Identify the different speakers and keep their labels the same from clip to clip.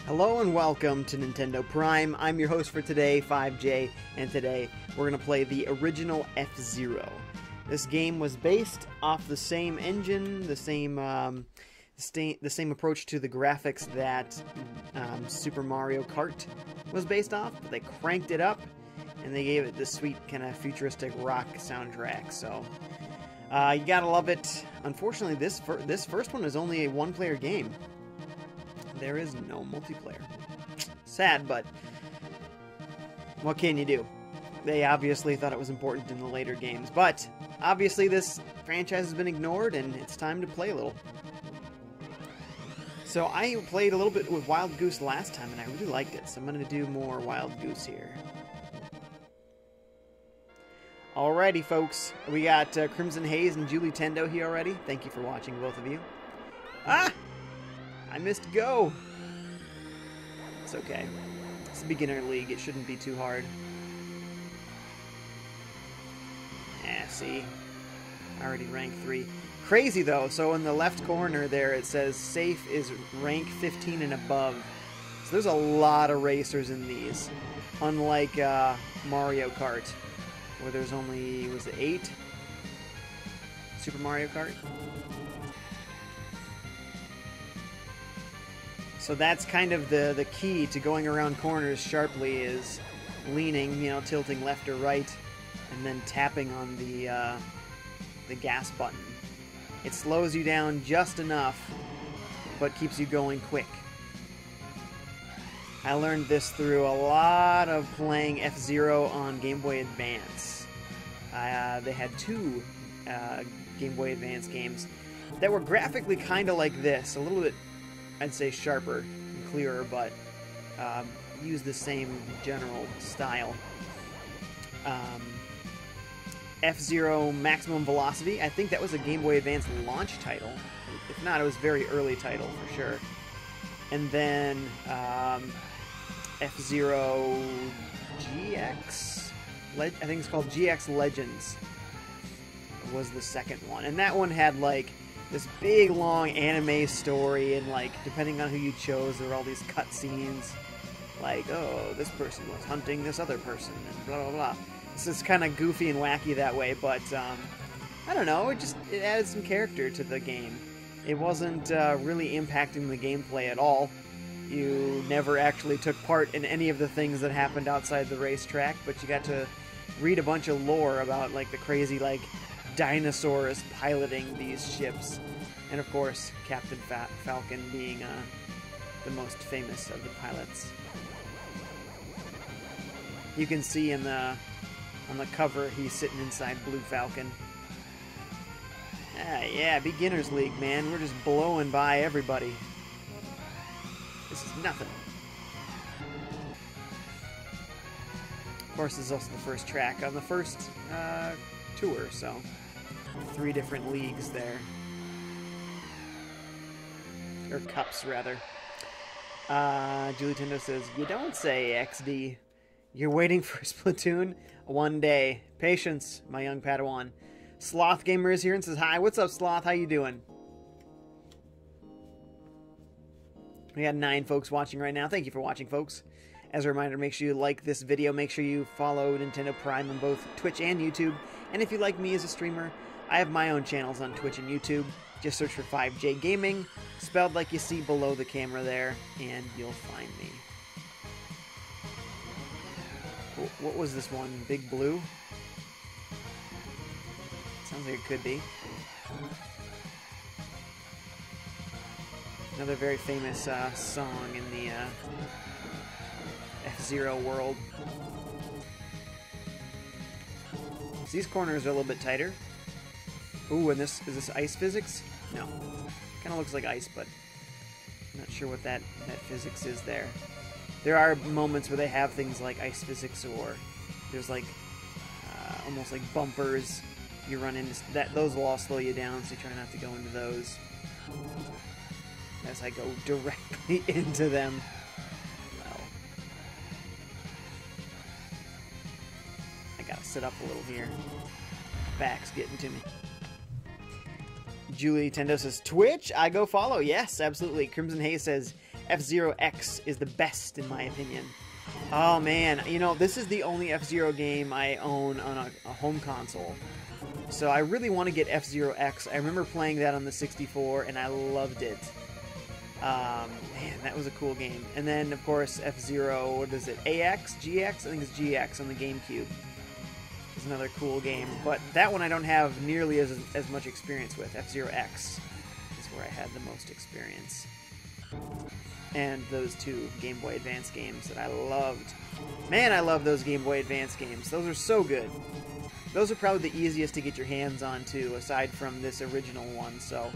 Speaker 1: Hello and welcome to Nintendo Prime. I'm your host for today, FiveJay, and today we're going to play the original F-Zero. This game was based off the same engine, the same approach to the graphics that Super Mario Kart was based off, but they cranked it up and they gave it this sweet kind of futuristic rock soundtrack. So you gotta love it. Unfortunately, this first one is only a one-player game. There is no multiplayer. Sad, but what can you do? They obviously thought it was important in the later games, but obviously this franchise has been ignored and it's time to play a little. So I played a little bit with Wild Goose last time and I really liked it, so I'm going to do more Wild Goose here. Alrighty folks, we got Crimson Haze and Julie Tendo here already. Thank you for watching, both of you. Ah! I missed go! It's okay. It's a beginner league, it shouldn't be too hard. See? Already rank 3. Crazy though, so in the left corner there it says safe is rank 15 and above. So there's a lot of racers in these. Unlike Mario Kart, where there's only, was it 8? Super Mario Kart? So that's kind of the key to going around corners sharply, is leaning, tilting left or right, and then tapping on the gas button. It slows you down just enough, but keeps you going quick. I learned this through a lot of playing F-Zero on Game Boy Advance. They had 2 Game Boy Advance games that were graphically kind of like this, a little bit, I'd say, sharper and clearer, but use the same general style. F-Zero Maximum Velocity, I think that was a Game Boy Advance launch title. If not, it was a very early title for sure. And then F-Zero GX, I think it's called GX Legends, was the second one. And that one had like this big long anime story, and like depending on who you chose, there were all these cutscenes, like, oh, this person was hunting this other person, and blah blah blah. So it's kind of goofy and wacky that way, but I don't know, it added some character to the game. It wasn't really impacting the gameplay at all. You never actually took part in any of the things that happened outside the racetrack, but you got to read a bunch of lore about like the crazy like dinosaurs piloting these ships, and of course Captain Falcon being the most famous of the pilots. You can see on the cover he's sitting inside Blue Falcon. Yeah, beginners league, man. We're just blowing by everybody. This is nothing. Of course, this is also the first track on the first tour, so 3 different leagues there. Or cups, rather. Julie Tendo says, you don't say, XD. You're waiting for Splatoon? One day. Patience, my young Padawan. Sloth Gamer is here and says, hi, what's up, Sloth? How you doing? We got 9 folks watching right now. Thank you for watching, folks. As a reminder, make sure you like this video. Make sure you follow Nintendo Prime on both Twitch and YouTube. And if you like me as a streamer, I have my own channels on Twitch and YouTube. Just search for FiveJay Gaming, spelled like you see below the camera there, and you'll find me. What was this one? Big Blue? Sounds like it could be. Another very famous song in the F-Zero world. So these corners are a little bit tighter. Ooh, and is this ice physics? No. Kind of looks like ice, but I'm not sure what that physics is there. There are moments where they have things like ice physics, or there's like almost like bumpers. You run into that; those will all slow you down, so you try not to go into those. As I go directly into them. Well, I gotta sit up a little here. Back's getting to me. Julie Tendo says, Twitch? I go follow. Yes, absolutely. Crimson Haze says, F-Zero X is the best in my opinion. Oh man, you know, this is the only F-Zero game I own on a home console. So I really want to get F-Zero X. I remember playing that on the 64 and I loved it. Man, that was a cool game. And then, of course, F-Zero, what is it, AX? GX? I think it's GX on the GameCube. It's another cool game. But that one I don't have nearly as much experience with. F-Zero X is where I had the most experience. And those two Game Boy Advance games that I loved. Man, I love those Game Boy Advance games. Those are so good. Those are probably the easiest to get your hands on, too, aside from this original one. So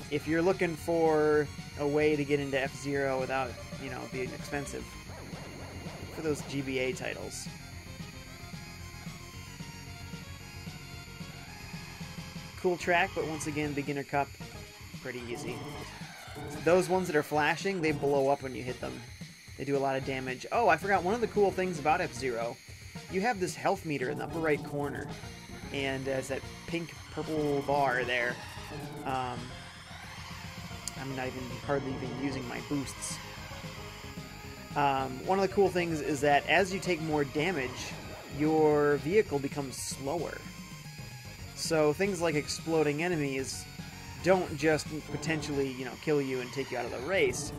Speaker 1: if you're looking for a way to get into F-Zero without, you know, being expensive, look for those GBA titles. Cool track, but once again, beginner cup, pretty easy. Those ones that are flashing, they blow up when you hit them. They do a lot of damage. Oh, I forgot one of the cool things about F-Zero. You have this health meter in the upper right corner, and it's that pink-purple bar there. I'm not even hardly even using my boosts. One of the cool things is that as you take more damage, your vehicle becomes slower. So things like exploding enemies don't just potentially, you know, kill you and take you out of the race.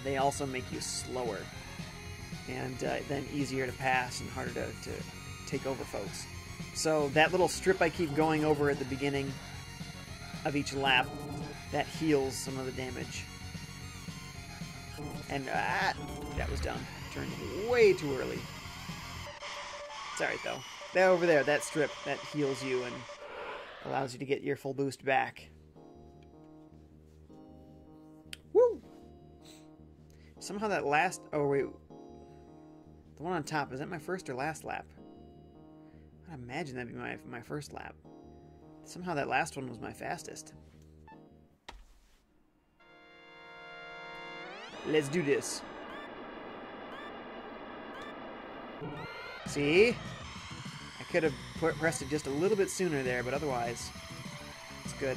Speaker 1: They also make you slower. And then easier to pass and harder to take over folks. So that little strip I keep going over at the beginning of each lap, that heals some of the damage. And that was done. Turned way too early. It's alright though. That over there, that strip, that heals you and allows you to get your full boost back. Woo! Somehow that last... Oh, wait. The one on top, is that my first or last lap? I imagine that'd be my first lap. Somehow that last one was my fastest. Let's do this. See? I could have pressed it just a little bit sooner there, but otherwise, it's good.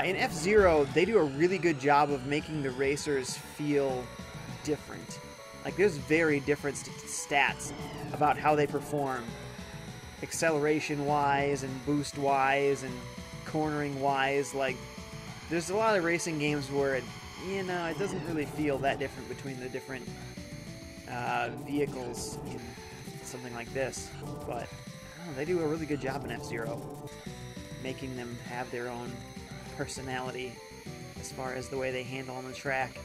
Speaker 1: In F-Zero, they do a really good job of making the racers feel different. Like, there's very different stats about how they perform. Acceleration-wise, and boost-wise, and cornering-wise. Like, there's a lot of racing games where, you know, it doesn't really feel that different between the different vehicles in something like this. But, I don't know, they do a really good job in F-Zero, making them have their own personality as far as the way they handle on the track.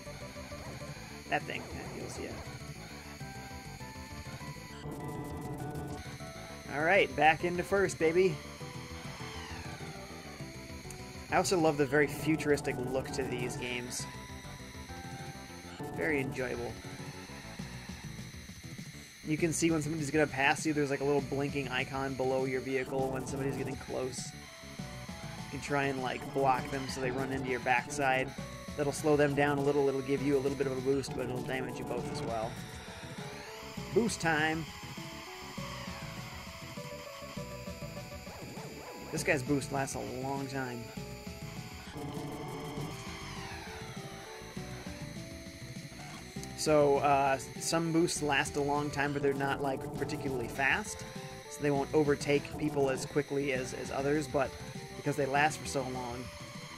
Speaker 1: That thing, that feels, yeah. Alright, back into first, baby. I also love the very futuristic look to these games. Very enjoyable. You can see when somebody's going to pass you, there's like a little blinking icon below your vehicle when somebody's getting close. You can try and like block them so they run into your backside. That'll slow them down a little, it'll give you a little bit of a boost, but it'll damage you both as well. Boost time! This guy's boost lasts a long time. So, some boosts last a long time, but they're not, like, particularly fast. So they won't overtake people as quickly as others, but because they last for so long,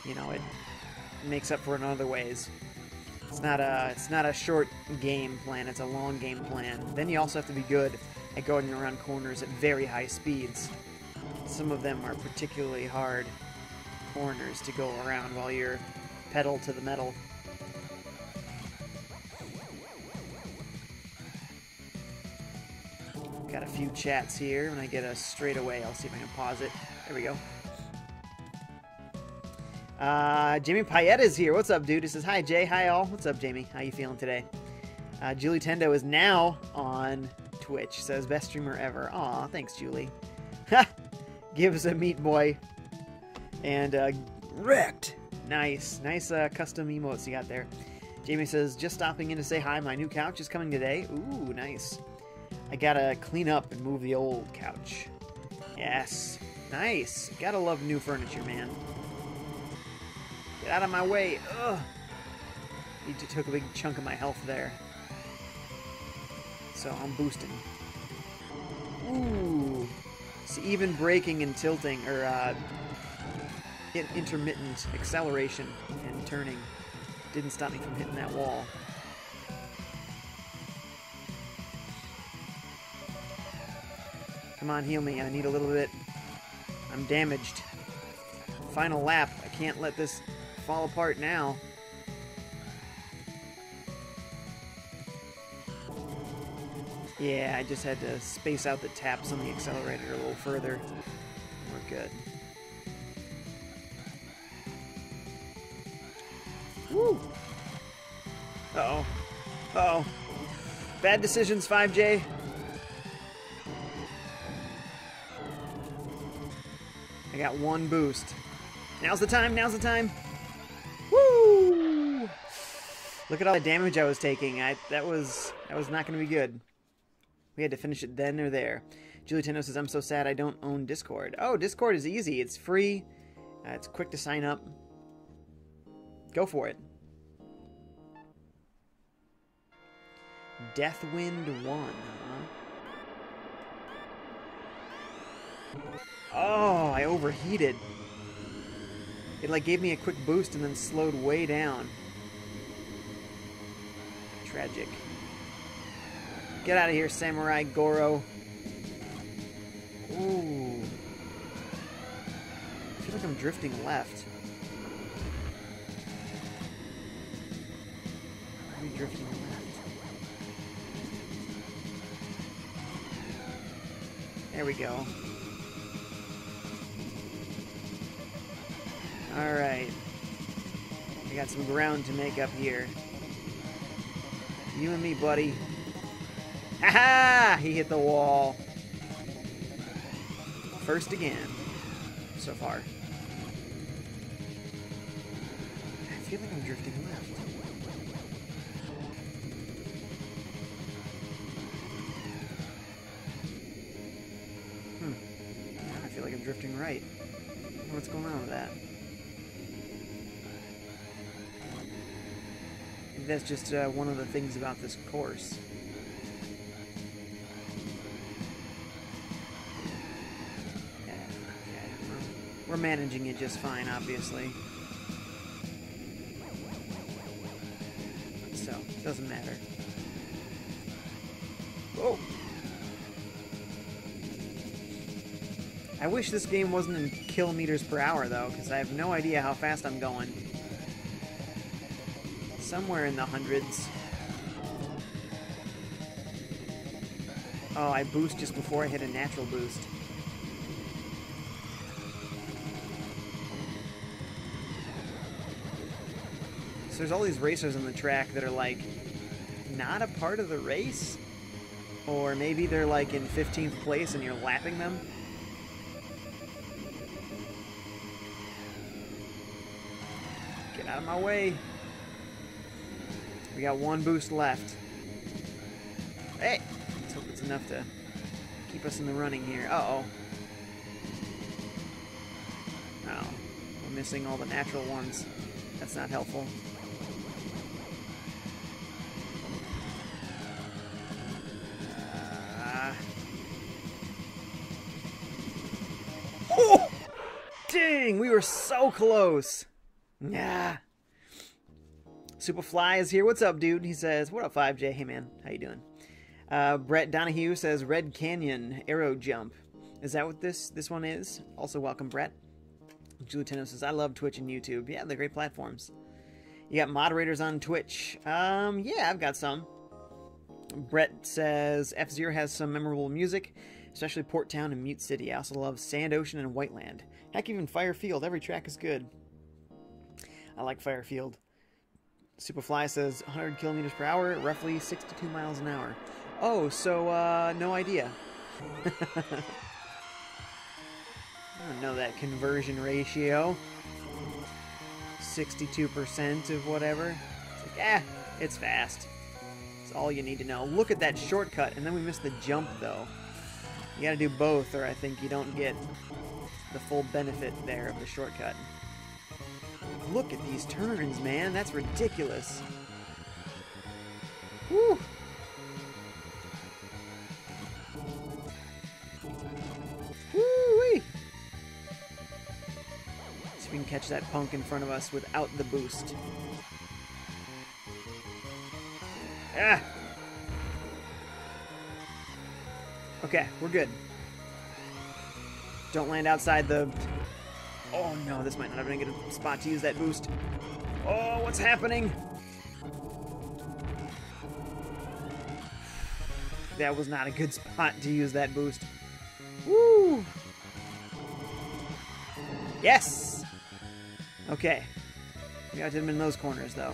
Speaker 1: you know, it makes up for it in other ways. It's not a short game plan, it's a long game plan. Then you also have to be good at going around corners at very high speeds. Some of them are particularly hard corners to go around while you're pedal to the metal. Got a few chats here. When I get a straightaway, I'll see if I can pause it. There we go. Jamie Payette is here. What's up, dude? He says, hi, Jay. Hi, all. What's up, Jamie? How you feeling today? Julie Tendo is now on Twitch. Says, best streamer ever. Aw, thanks, Julie. Gives a meat boy. And wrecked. Nice. Nice custom emotes you got there. Jamie says, just stopping in to say hi. My new couch is coming today. Ooh, nice. I gotta clean up and move the old couch. Yes. Nice. Gotta love new furniture, man. Get out of my way. Ugh. He took a big chunk of my health there. So I'm boosting. Ooh. See, even braking and tilting, or intermittent acceleration and turning didn't stop me from hitting that wall. Come on, heal me. I need a little bit. I'm damaged. Final lap. I can't let this fall apart now. Yeah, I just had to space out the taps on the accelerator a little further. We're good. Woo! Uh-oh. Uh-oh. Bad decisions, FiveJay. I got one boost. Now's the time, now's the time! Woo! Look at all the damage I was taking. That was not going to be good. We had to finish it then or there. Julie Tendo says, I'm so sad I don't own Discord. Oh, Discord is easy. It's free. It's quick to sign up. Go for it. Deathwind 1, huh? Oh, I overheated. It like gave me a quick boost and then slowed way down. Tragic. Get out of here, Samurai Goro. Ooh. I feel like I'm drifting left. Are we drifting left? There we go. Alright. I got some ground to make up here. You and me, buddy. Ha-ha! He hit the wall. First again. So far. I feel like I'm drifting left. I feel like I'm drifting right. I don't know what's going on with that. Maybe that's just one of the things about this course. We're managing it just fine, obviously. So, it doesn't matter. Oh! I wish this game wasn't in kilometers per hour, though, because I have no idea how fast I'm going. Somewhere in the hundreds. Oh, I boost just before I hit a natural boost. So there's all these racers on the track that are like not a part of the race, or maybe they're like in 15th place and you're lapping them. Get out of my way. We got one boost left. Hey, let's hope it's enough to keep us in the running here. Uh-oh. Oh, we're missing all the natural ones. That's not helpful. Oh! Dang, we were so close. Yeah. Superfly is here. What's up, dude? He says, what up, FiveJay? Hey, man. How you doing? Brett Donahue says, Red Canyon Arrow Jump. Is that what this one is? Also, welcome, Brett. Julie Tendo says, I love Twitch and YouTube. Yeah, they're great platforms. You got moderators on Twitch? Yeah, I've got some. Brett says, F-Zero has some memorable music, especially Port Town and Mute City. I also love Sand Ocean and Whiteland. Heck, even Firefield. Every track is good. I like Firefield. Superfly says 100 kilometers per hour, roughly 62 miles an hour. Oh, so, no idea. I don't know that conversion ratio. 62% of whatever. It's like, it's fast. That's all you need to know. Look at that shortcut, and then we missed the jump, though. You gotta do both, or I think you don't get the full benefit there of the shortcut. Look at these turns, man. That's ridiculous. catch that punk in front of us without the boost. Ah! Okay, we're good. Don't land outside the... Oh no, this might not have been a good spot to use that boost. Oh, what's happening? That was not a good spot to use that boost. Woo! Yes! Okay. We got him in those corners, though.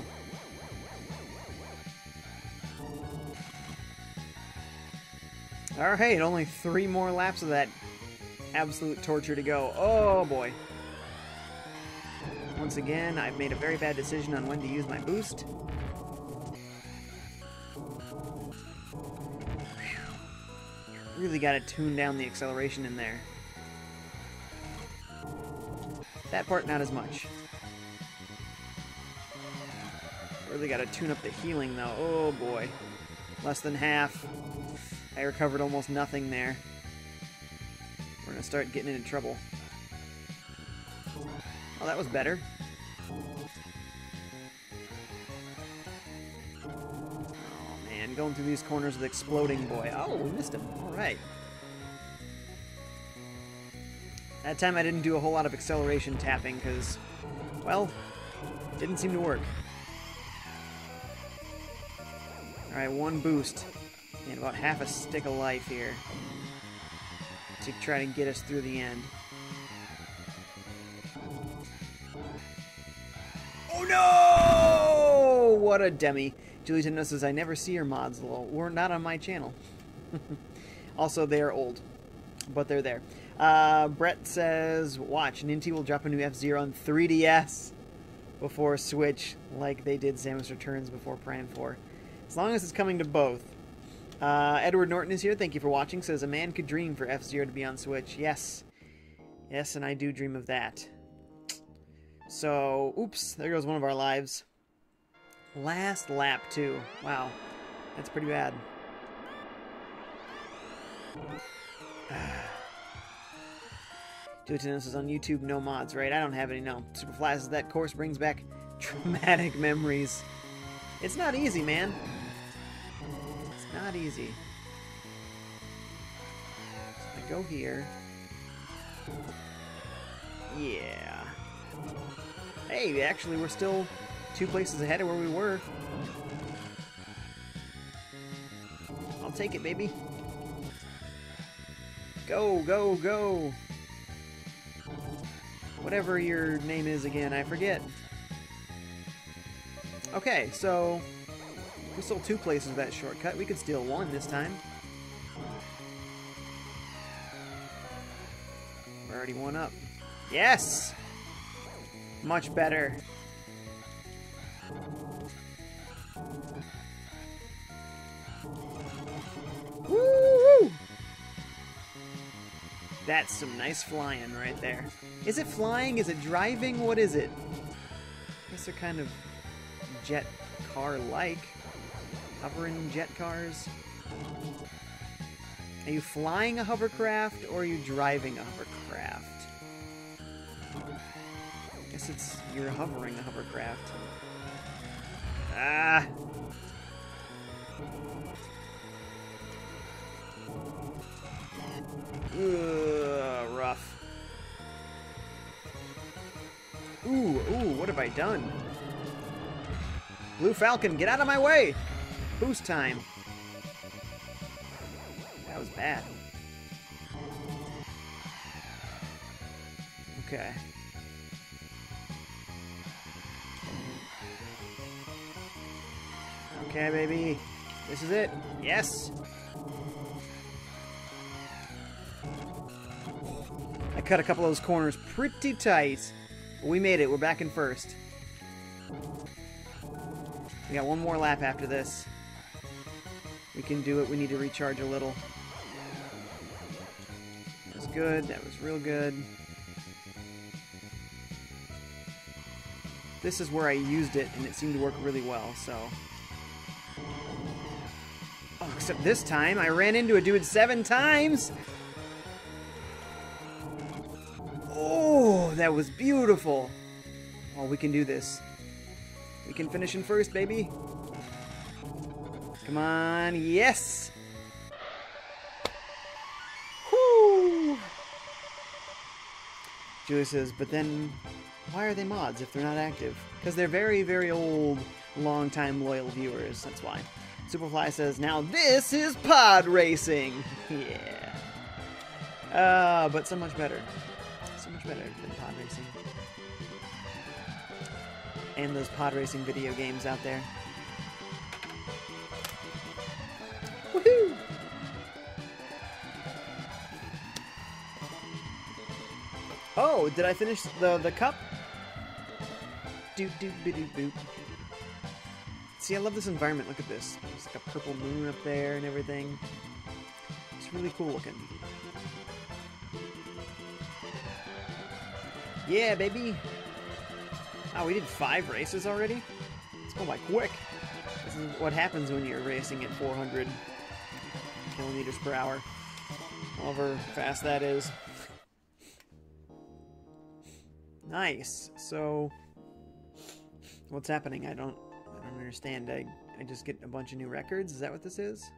Speaker 1: Alright, only 3 more laps of that absolute torture to go. Oh, boy. Once again, I've made a very bad decision on when to use my boost. Really got to tune down the acceleration in there. That part, not as much. Really got to tune up the healing, though. Oh, boy. Less than half. I recovered almost nothing there. We're going to start getting into trouble. Oh, that was better. Oh, man. Going through these corners with Exploding Boy. Oh, we missed him. All right. That time I didn't do a whole lot of acceleration tapping because, well, didn't seem to work. Alright, 1 boost and about half a stick of life here to try to get us through the end. Oh no! What a demi. Julie Tendo says, I never see your mods, lol. We're not on my channel. Also, they are old, but they're there. Brett says, watch, Ninty will drop a new F-Zero on 3DS before Switch, like they did Samus Returns before Prime 4. As long as it's coming to both. Edward Norton is here. Thank you for watching. Says, a man could dream for F-Zero to be on Switch. Yes. Yes, and I do dream of that. So, oops, there goes one of our lives. Last lap, too. Wow. That's pretty bad. This is on YouTube, no mods, right? I don't have any, no. Superfly says that course brings back traumatic memories. It's not easy, man. It's not easy. So I go here. Yeah. Hey, actually, we're still 2 places ahead of where we were. I'll take it, baby. Go, go, go. Whatever your name is again, I forget. Okay, so we stole 2 places with that shortcut. We could steal 1 this time. We're already 1 up. Yes! Much better. Woo! That's some nice flying right there. Is it flying? Is it driving? What is it? I guess they're kind of jet car-like. Hovering jet cars. Are you flying a hovercraft or are you driving a hovercraft? I guess it's you're hovering a hovercraft. Ah! Ugh, rough. Ooh, what have I done? Blue Falcon, get out of my way! Boost time. That was bad. Okay. Okay, baby. This is it. Yes! I cut a couple of those corners pretty tight. But we made it. We're back in first. We got 1 more lap after this. We can do it. We need to recharge a little. That was good. That was real good. This is where I used it, and it seemed to work really well, so... Oh, except this time, I ran into a dude 7 times! Oh, that was beautiful! Oh, we can do this. We can finish in first, baby. Come on, yes! Whoo! Julie says, but then why are they mods if they're not active? Because they're very, very old, long-time loyal viewers. That's why. Superfly says, now this is pod racing! Yeah. But so much better. So much better than pod racing. And those pod racing video games out there. Woohoo! Oh, did I finish the cup? Boop. See, I love this environment. Look at this. There's like a purple moon up there and everything. It's really cool looking. Yeah, baby. Oh, we did 5 races already? It's going by quick. This is what happens when you're racing at 400 kilometers per hour. However fast that is. Nice. So, what's happening? I don't understand. I just get a bunch of new records? Is that what this is?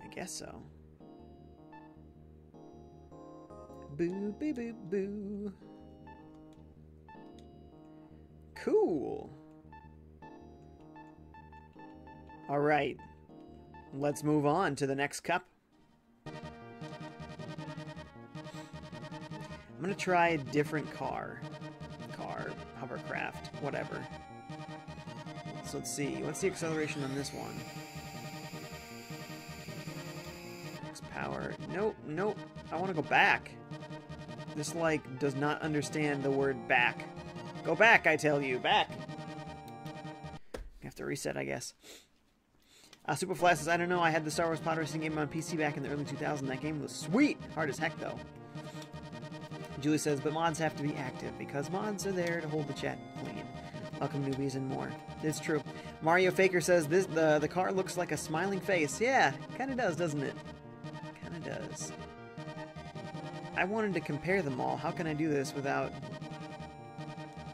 Speaker 1: I guess so. Boo, boo, boo, boo. Cool. All right. Let's move on to the next cup. I'm going to try a different car, hovercraft, whatever. So let's see. What's the acceleration on this one? Max power. Nope, nope. I want to go back. This, like, does not understand the word back. Go back, I tell you. Back. I have to reset, I guess. Superfly says, I don't know. I had the Star Wars pod racing game on PC back in the early 2000s. That game was sweet. Hard as heck, though. Julie says, but mods have to be active because mods are there to hold the chat clean. Welcome newbies and more. It's true. Mario Faker says, the car looks like a smiling face. Yeah, kind of does, doesn't it? Kind of does. I wanted to compare them all. How can I do this without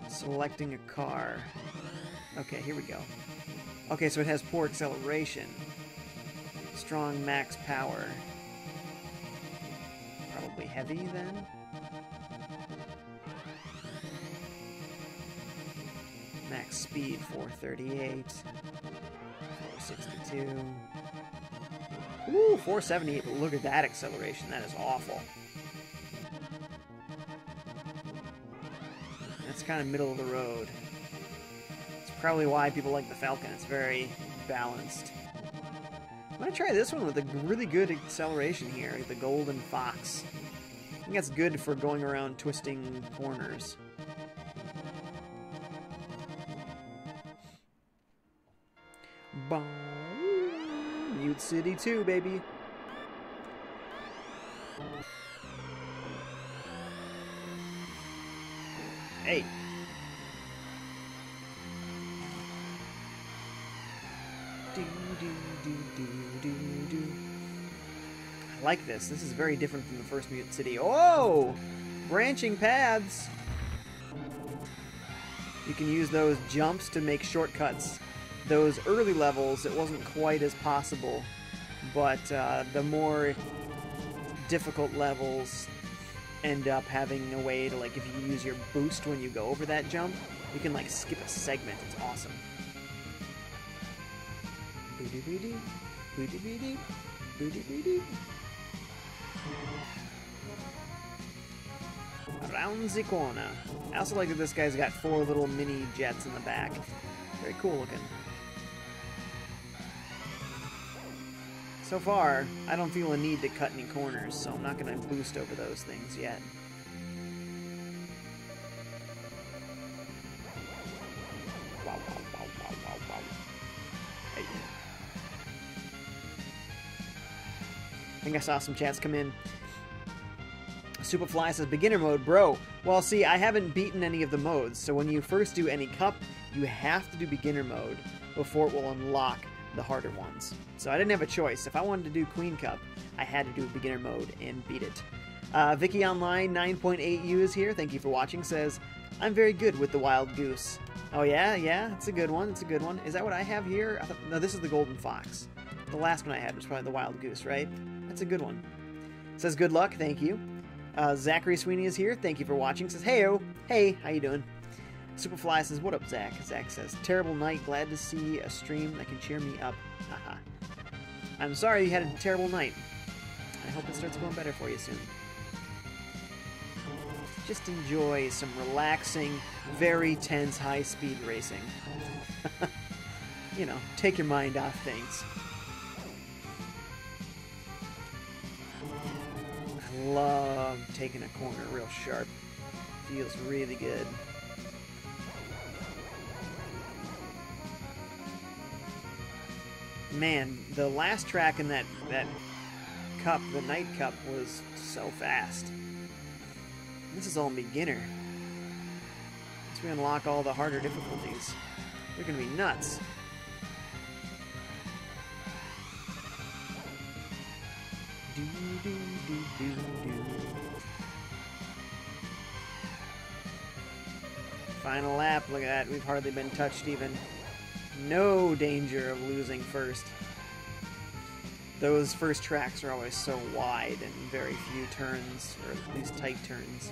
Speaker 1: selecting a car? Okay, here we go. Okay, so it has poor acceleration. Strong max power. Probably heavy then? Max speed 438. 462. Ooh, 478, but look at that acceleration. That is awful. That's kind of middle of the road. It's probably why people like the Falcon. It's very balanced. I'm going to try this one with a really good acceleration here, the Golden Fox. I think that's good for going around twisting corners. Boom. Mute City 2, baby. Hey. Do, do, do, do, do, do. I like this. This is very different from the first Mute City. Oh! Branching paths. You can use those jumps to make shortcuts. Those early levels, it wasn't quite as possible, but the more difficult levels end up having a way to, like, if you use your boost when you go over that jump, you can, like, skip a segment. It's awesome. Boo-doo-boo-doo, boo-doo-boo-doo, boo-doo-boo-doo. Around the corner. I also like that this guy's got 4 little mini jets in the back. Very cool looking. So far, I don't feel a need to cut any corners, so I'm not going to boost over those things yet. Wow, wow, wow, wow, wow, wow. Hey. I think I saw some chats come in. Superfly says, beginner mode, bro. Well, see, I haven't beaten any of the modes, so when you first do any cup, you have to do beginner mode before it will unlock the harder ones. So I didn't have a choice. If I wanted to do Queen Cup, I had to do beginner mode and beat it. Vicky Online 9.8U is here. Thank you for watching. Says, I'm very good with the Wild Goose. Oh yeah, yeah, it's a good one. It's a good one. Is that what I have here? No, this is the Golden Fox. The last one I had was probably the Wild Goose, right? That's a good one. Says, good luck. Thank you. Zachary Sweeney is here. Thank you for watching. Says, heyo. Hey, how you doing? Superfly says, what up, Zach? Zach says, terrible night. Glad to see a stream that can cheer me up. Haha. I'm sorry you had a terrible night. I hope it starts going better for you soon. Just enjoy some relaxing, very tense, high-speed racing. You know, take your mind off things. I love taking a corner real sharp. Feels really good. Man, the last track in that cup, the night cup, was so fast. This is all beginner. Once we unlock all the harder difficulties, they're gonna be nuts. Do, do, do, do, do. Final lap, look at that. We've hardly been touched even. No danger of losing first. Those first tracks are always so wide and very few turns, or at least tight turns.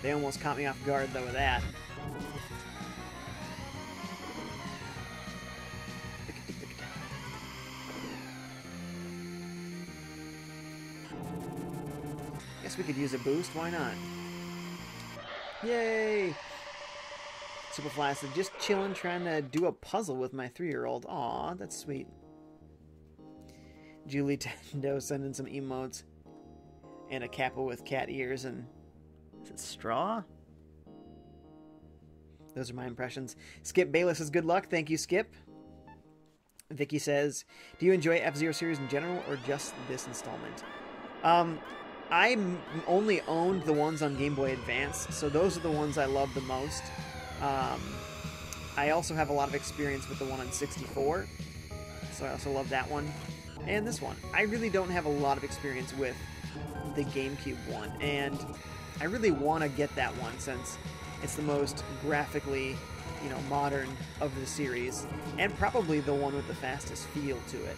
Speaker 1: They almost caught me off guard though with that. Guess we could use a boost, why not? Yay! Superfly said, just chilling, trying to do a puzzle with my 3-year-old. Aw, that's sweet. Julie Tendo sending some emotes. And a kappa with cat ears and... Is it straw? Those are my impressions. Skip Bayless says, good luck. Thank you, Skip. Vicky says, do you enjoy F-Zero series in general or just this installment? I only owned the ones on Game Boy Advance, so those are the ones I love the most. I also have a lot of experience with the one on 64, so I also love that one. And this one. I really don't have a lot of experience with the GameCube one, and I really want to get that one since it's the most graphically, you know, modern of the series, and probably the one with the fastest feel to it.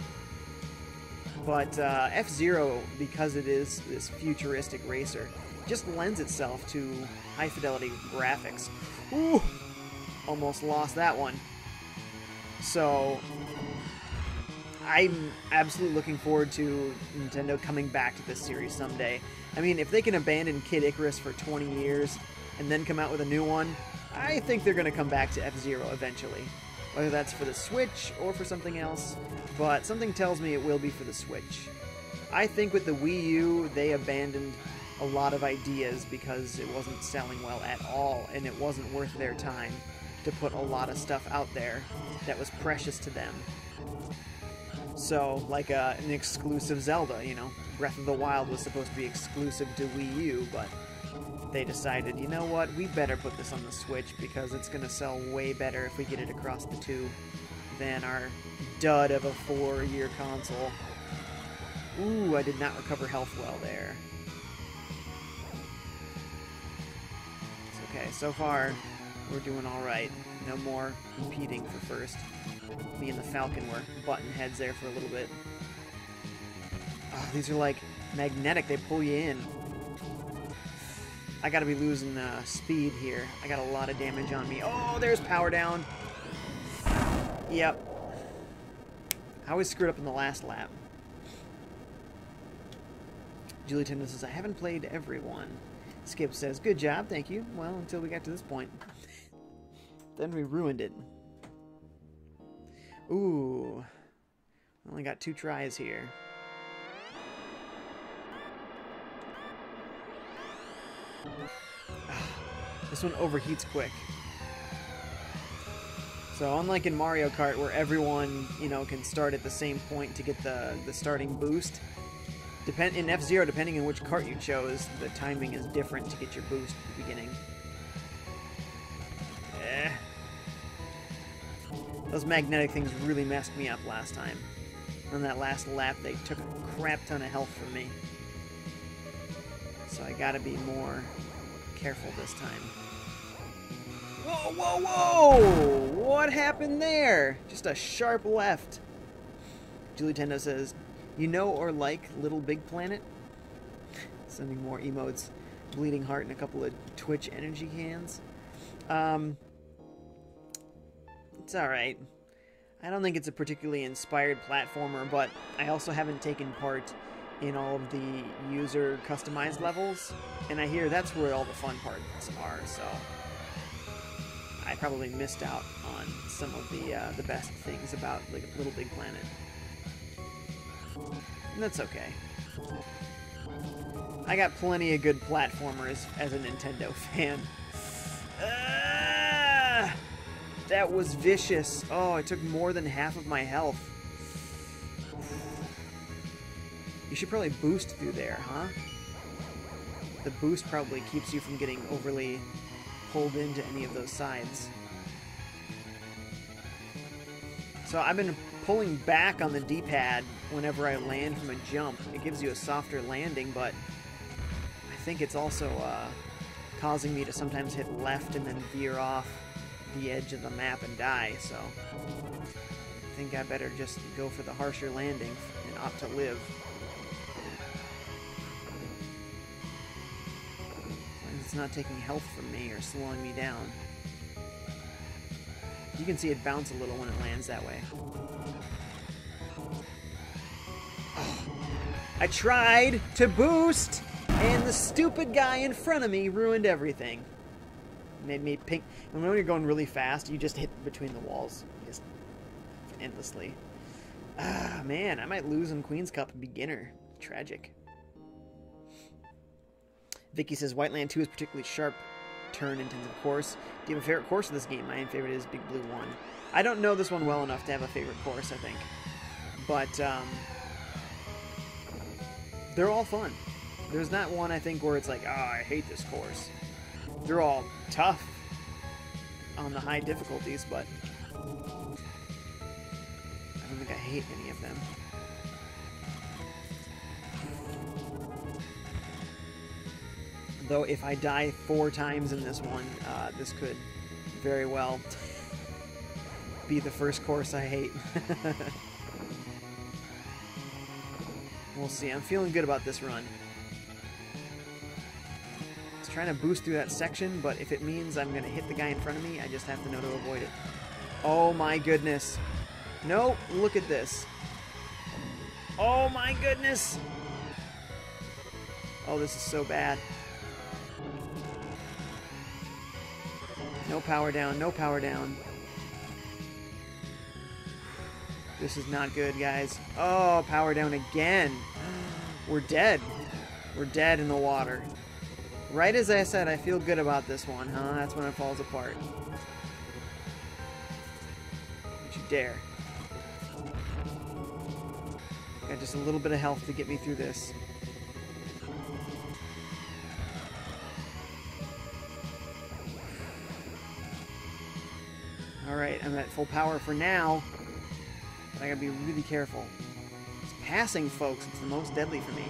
Speaker 1: But F-Zero, because it is this futuristic racer, just lends itself to high-fidelity graphics. Ooh! Almost lost that one. So, I'm absolutely looking forward to Nintendo coming back to this series someday. I mean, if they can abandon Kid Icarus for 20 years and then come out with a new one, I think they're going to come back to F-Zero eventually. Whether that's for the Switch or for something else, but something tells me it will be for the Switch. I think with the Wii U, they abandoned a lot of ideas because it wasn't selling well at all, and it wasn't worth their time to put a lot of stuff out there that was precious to them. So, like an exclusive Zelda, you know, Breath of the Wild was supposed to be exclusive to Wii U, but they decided, you know what, we better put this on the Switch because it's going to sell way better if we get it across the tube than our dud of a 4-year console. Ooh, I did not recover health well there. It's okay, so far we're doing alright. No more competing for first. Me and the Falcon were button heads there for a little bit. Oh, these are like magnetic, they pull you in. I gotta be losing speed here. I got a lot of damage on me. Oh, there's power down. Yep. I always screwed up in the last lap. Julie Tendo says, I haven't played everyone. Skip says, good job, thank you. Well, until we got to this point. Then we ruined it. Ooh. Only got 2 tries here. This one overheats quick. So unlike in Mario Kart where everyone, you know, can start at the same point to get the starting boost, in F-Zero, depending on which kart you chose, the timing is different to get your boost at the beginning. Those magnetic things really messed me up last time. On that last lap, they took a crap ton of health from me. So I gotta be more careful this time. Whoa, whoa, whoa! What happened there? Just a sharp left. Julie Tendo says, you know or like Little Big Planet? Sending more emotes. Bleeding heart and a couple of Twitch energy cans. It's alright. I don't think it's a particularly inspired platformer, but I also haven't taken part in all of the user customized levels, and I hear that's where all the fun parts are, so I probably missed out on some of the best things about like Little Big Planet. And that's okay. I got plenty of good platformers as a Nintendo fan. That was vicious. Oh, it took more than half of my health. You should probably boost through there, huh? The boost probably keeps you from getting overly pulled into any of those sides. So I've been pulling back on the D-pad whenever I land from a jump. It gives you a softer landing, but I think it's also causing me to sometimes hit left and then veer off the edge of the map and die, so I think I better just go for the harsher landing and opt to live. It's not taking health from me or slowing me down. You can see it bounce a little when it lands that way. I tried to boost, and the stupid guy in front of me ruined everything. Made me pink. And when you're going really fast, you just hit between the walls, just endlessly. Ah, man, I might lose in Queen's Cup beginner. Tragic. Vicky says Whiteland 2 is particularly sharp turn intensive course. Do you have a favorite course of this game? My favorite is Big Blue 1. I don't know this one well enough to have a favorite course, I think. But they're all fun. There's not one, I think, where it's like, oh, I hate this course. They're all tough on the high difficulties, but I don't think I hate any of them. Though if I die 4 times in this one, this could very well be the first course I hate. We'll see. I'm feeling good about this run. Trying to boost through that section, but if it means I'm going to hit the guy in front of me, I just have to know to avoid it. Oh my goodness. No, look at this. Oh my goodness. Oh, this is so bad. No power down, no power down. This is not good, guys. Oh, power down again. We're dead. We're dead in the water. Right as I said, I feel good about this one, huh? That's when it falls apart. Don't you dare. Got just a little bit of health to get me through this. Alright, I'm at full power for now. But I gotta be really careful. It's passing, folks. It's the most deadly for me.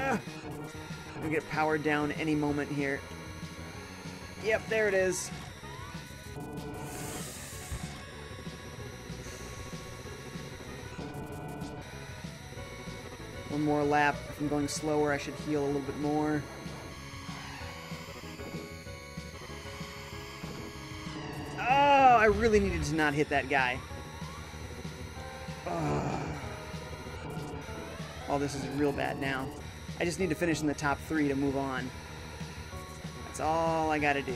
Speaker 1: I'm gonna get powered down any moment here. Yep, there it is. One more lap. If I'm going slower, I should heal a little bit more. Oh, I really needed to not hit that guy. Oh, this is real bad now. I just need to finish in the top 3 to move on. That's all I gotta do.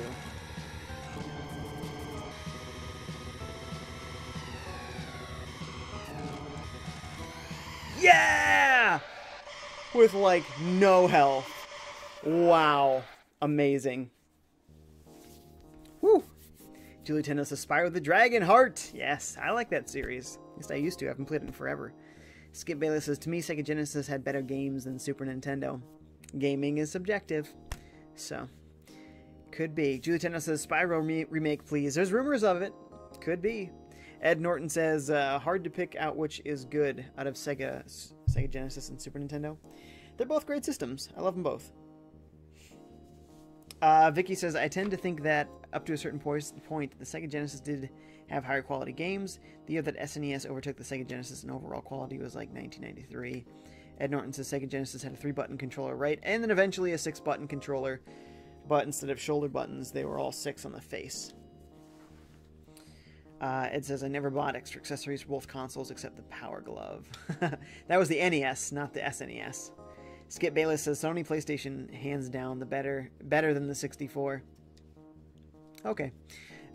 Speaker 1: Yeah! With, like, no health. Wow. Amazing. Woo! Julie Tennis Aspire with the Dragon Heart. Yes, I like that series. At least I used to. I haven't played it in forever. Skip Bailey says, to me, Sega Genesis had better games than Super Nintendo. Gaming is subjective. So, could be. Julie Tennis says, Spyro remake, please. There's rumors of it. Could be. Ed Norton says, hard to pick out which is good out of Sega Genesis and Super Nintendo. They're both great systems. I love them both. Vicky says, I tend to think that up to a certain point, the Sega Genesis did have higher quality games. The year that SNES overtook the Sega Genesis in overall quality was like 1993. Ed Norton says Sega Genesis had a 3-button controller, right? And then eventually a 6-button controller. But instead of shoulder buttons, they were all 6 on the face. Ed says, I never bought extra accessories for both consoles except the Power Glove. That was the NES, not the SNES. Skip Bayless says, Sony PlayStation, hands down, the better than the 64. Okay.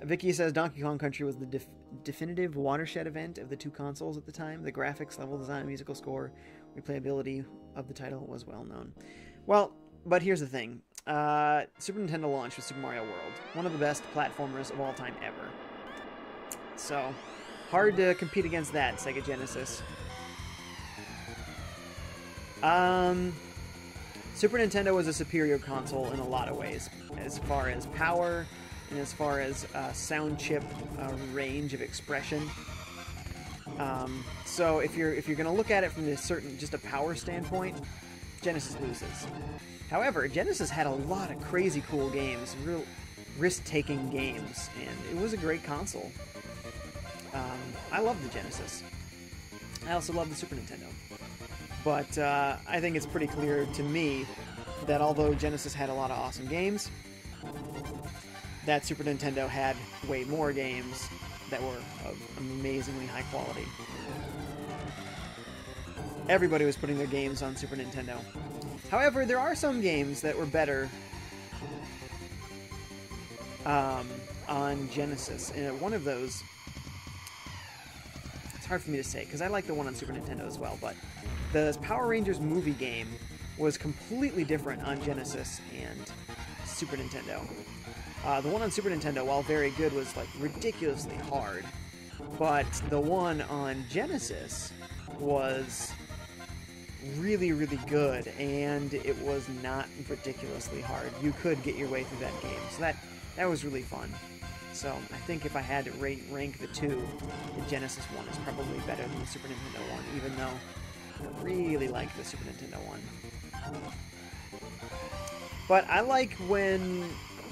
Speaker 1: Vicky says, Donkey Kong Country was the definitive watershed event of the two consoles at the time. The graphics, level design, musical score, replayability of the title was well known. Well, but here's the thing. Super Nintendo launched with Super Mario World, one of the best platformers of all time ever. So, hard to compete against that, Sega Genesis. Super Nintendo was a superior console in a lot of ways, as far as power and as far as sound chip range of expression. So if you're going to look at it from just a power standpoint, Genesis loses. However, Genesis had a lot of crazy cool games, real risk-taking games, and it was a great console. I love the Genesis. I also love the Super Nintendo. But I think it's pretty clear to me that although Genesis had a lot of awesome games, that Super Nintendo had way more games that were of amazingly high quality. Everybody was putting their games on Super Nintendo. However, there are some games that were better on Genesis. And one of those, it's hard for me to say because I like the one on Super Nintendo as well, but the Power Rangers movie game was completely different on Genesis and Super Nintendo. The one on Super Nintendo, while very good, was like ridiculously hard, but the one on Genesis was really, really good, and it was not ridiculously hard. You could get your way through that game, so that was really fun. So I think if I had to rank the two, the Genesis one is probably better than the Super Nintendo one, even though I really like the Super Nintendo one. But I like when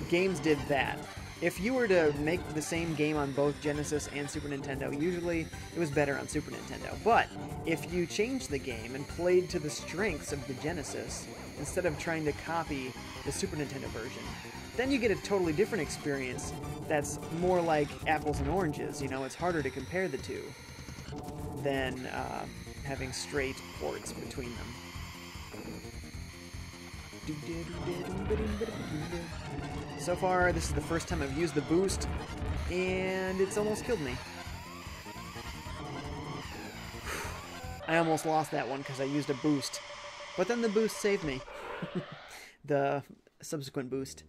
Speaker 1: games did that. If you were to make the same game on both Genesis and Super Nintendo, usually it was better on Super Nintendo. But if you changed the game and played to the strengths of the Genesis, instead of trying to copy the Super Nintendo version, then you get a totally different experience that's more like apples and oranges. You know, it's harder to compare the two than having straight ports between them. So far, this is the first time I've used the boost, and it's almost killed me. I almost lost that one because I used a boost, but then the boost saved me. The subsequent boost.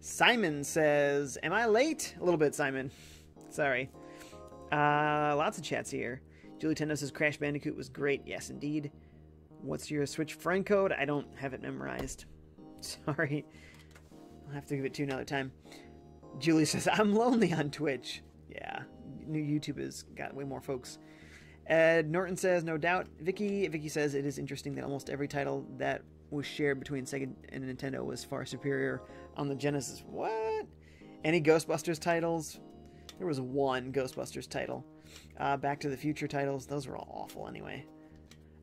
Speaker 1: Simon says, am I late? A little bit, Simon. Sorry. Lots of chats here. Julie Tendo says Crash Bandicoot was great. Yes, indeed. What's your Switch friend code? I don't have it memorized. Sorry. I'll have to give it to you another time. Julie says, I'm lonely on Twitch. Yeah, new YouTube has got way more folks. Ed Norton says, no doubt. Vicky says, it is interesting that almost every title that was shared between Sega and Nintendo was far superior on the Genesis. What? Any Ghostbusters titles? There was one Ghostbusters title. Back to the Future titles, those were all awful anyway.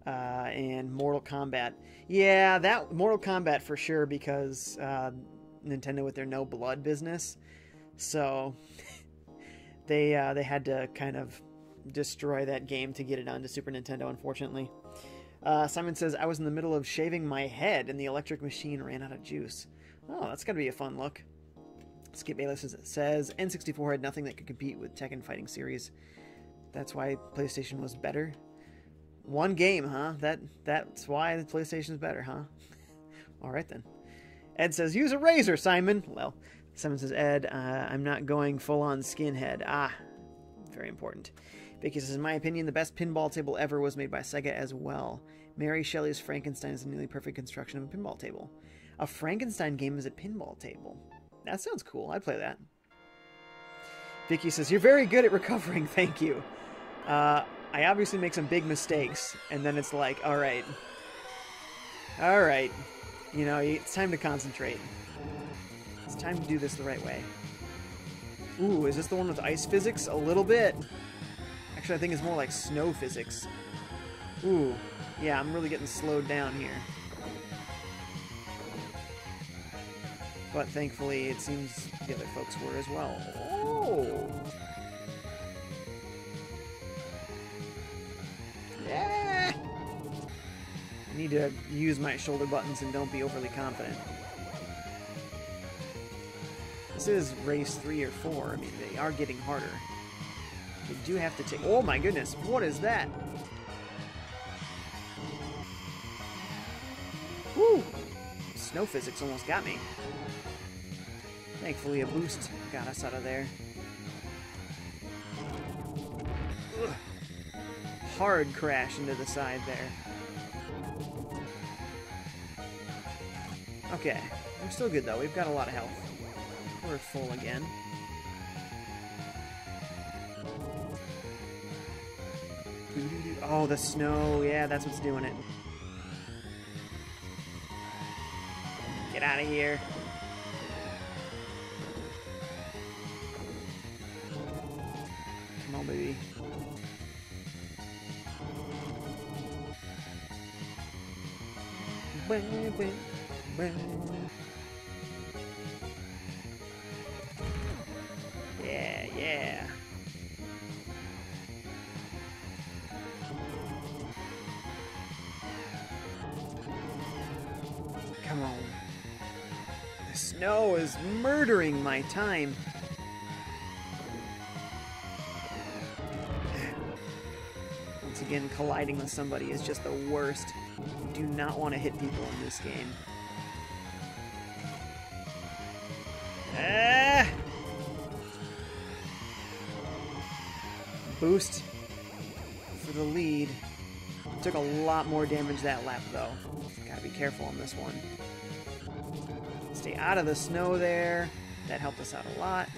Speaker 1: And Mortal Kombat. Yeah, that Mortal Kombat for sure, because Nintendo with their no blood business. So they had to kind of destroy that game to get it onto Super Nintendo, unfortunately. Simon says, I was in the middle of shaving my head and the electric machine ran out of juice. Oh, that's got to be a fun look. Skip Bayless says, N64 had nothing that could compete with Tekken Fighting Series. That's why PlayStation was better. One game, huh? That's why the PlayStation's better, huh? Alright then. Ed says, use a razor, Simon. Well, Simon says, Ed, I'm not going full-on skinhead. Ah, very important. Vicky says, in my opinion, the best pinball table ever was made by Sega as well. Mary Shelley's Frankenstein is a nearly perfect construction of a pinball table. A Frankenstein game is a pinball table. That sounds cool. I'd play that. Vicky says, "You're very good at recovering, thank you." I obviously make some big mistakes, and then it's like, alright. Alright. You know, it's time to concentrate. It's time to do this the right way. Ooh, is this the one with ice physics? A little bit. Actually, I think it's more like snow physics. Ooh, yeah, I'm really getting slowed down here. But thankfully, it seems the other folks were as well. Oh! Yeah! I need to use my shoulder buttons and don't be overly confident. This is race 3 or 4. I mean, they are getting harder. You do have to take... Oh my goodness, what is that? Woo! Snow physics almost got me. Thankfully, a boost got us out of there. Ugh. Hard crash into the side there. Okay, we're still good though. We've got a lot of health. We're full again. Oh, the snow. Yeah, that's what's doing it. Get out of here. Come on, baby. Yeah, yeah. Come on. The snow is murdering my time. Once again, colliding with somebody is just the worst. You do not want to hit people in this game. Ah! Boost for the lead. Took a lot more damage that lap, though. Gotta be careful on this one. Stay out of the snow there. That helped us out a lot.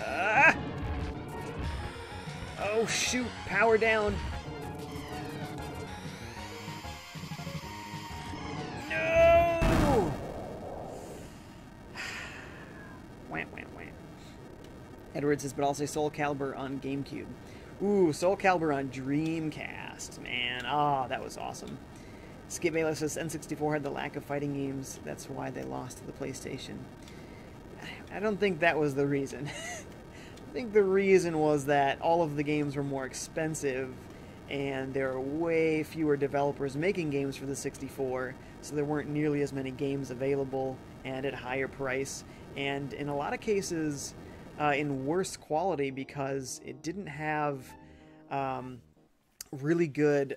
Speaker 1: Ah! Oh, shoot. Power down. No! Wah, wah, wah. Edward says, but I'll say Soul Calibur on GameCube. Ooh, Soul Calibur on Dreamcast, man. Ah, that was awesome. Skip Baylor says N64 had the lack of fighting games. That's why they lost to the PlayStation. I don't think that was the reason. I think the reason was that all of the games were more expensive and there were way fewer developers making games for the 64, so there weren't nearly as many games available and at a higher price, and in a lot of cases in worse quality because it didn't have really good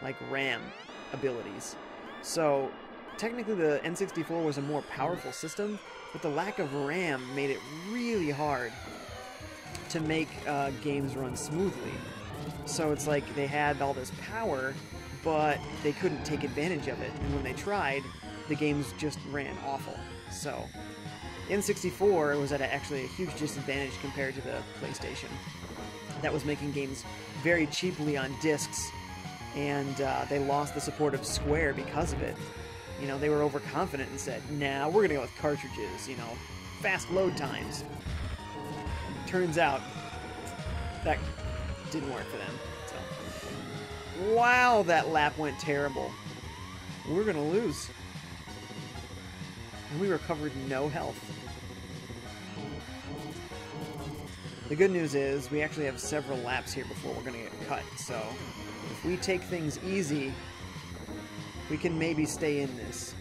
Speaker 1: like RAM abilities. So technically the N64 was a more powerful system, but the lack of RAM made it really hard to make games run smoothly. So it's like they had all this power, but they couldn't take advantage of it, and when they tried, the games just ran awful. So N64 was at actually a huge disadvantage compared to the PlayStation. That was making games very cheaply on discs, and they lost the support of Square because of it. You know, they were overconfident and said, nah, we're gonna go with cartridges, you know, fast load times. Turns out, that didn't work for them. So, wow, that lap went terrible. We're gonna lose. And we recovered no health. The good news is we actually have several laps here before we're going to get cut, so if we take things easy, we can maybe stay in this.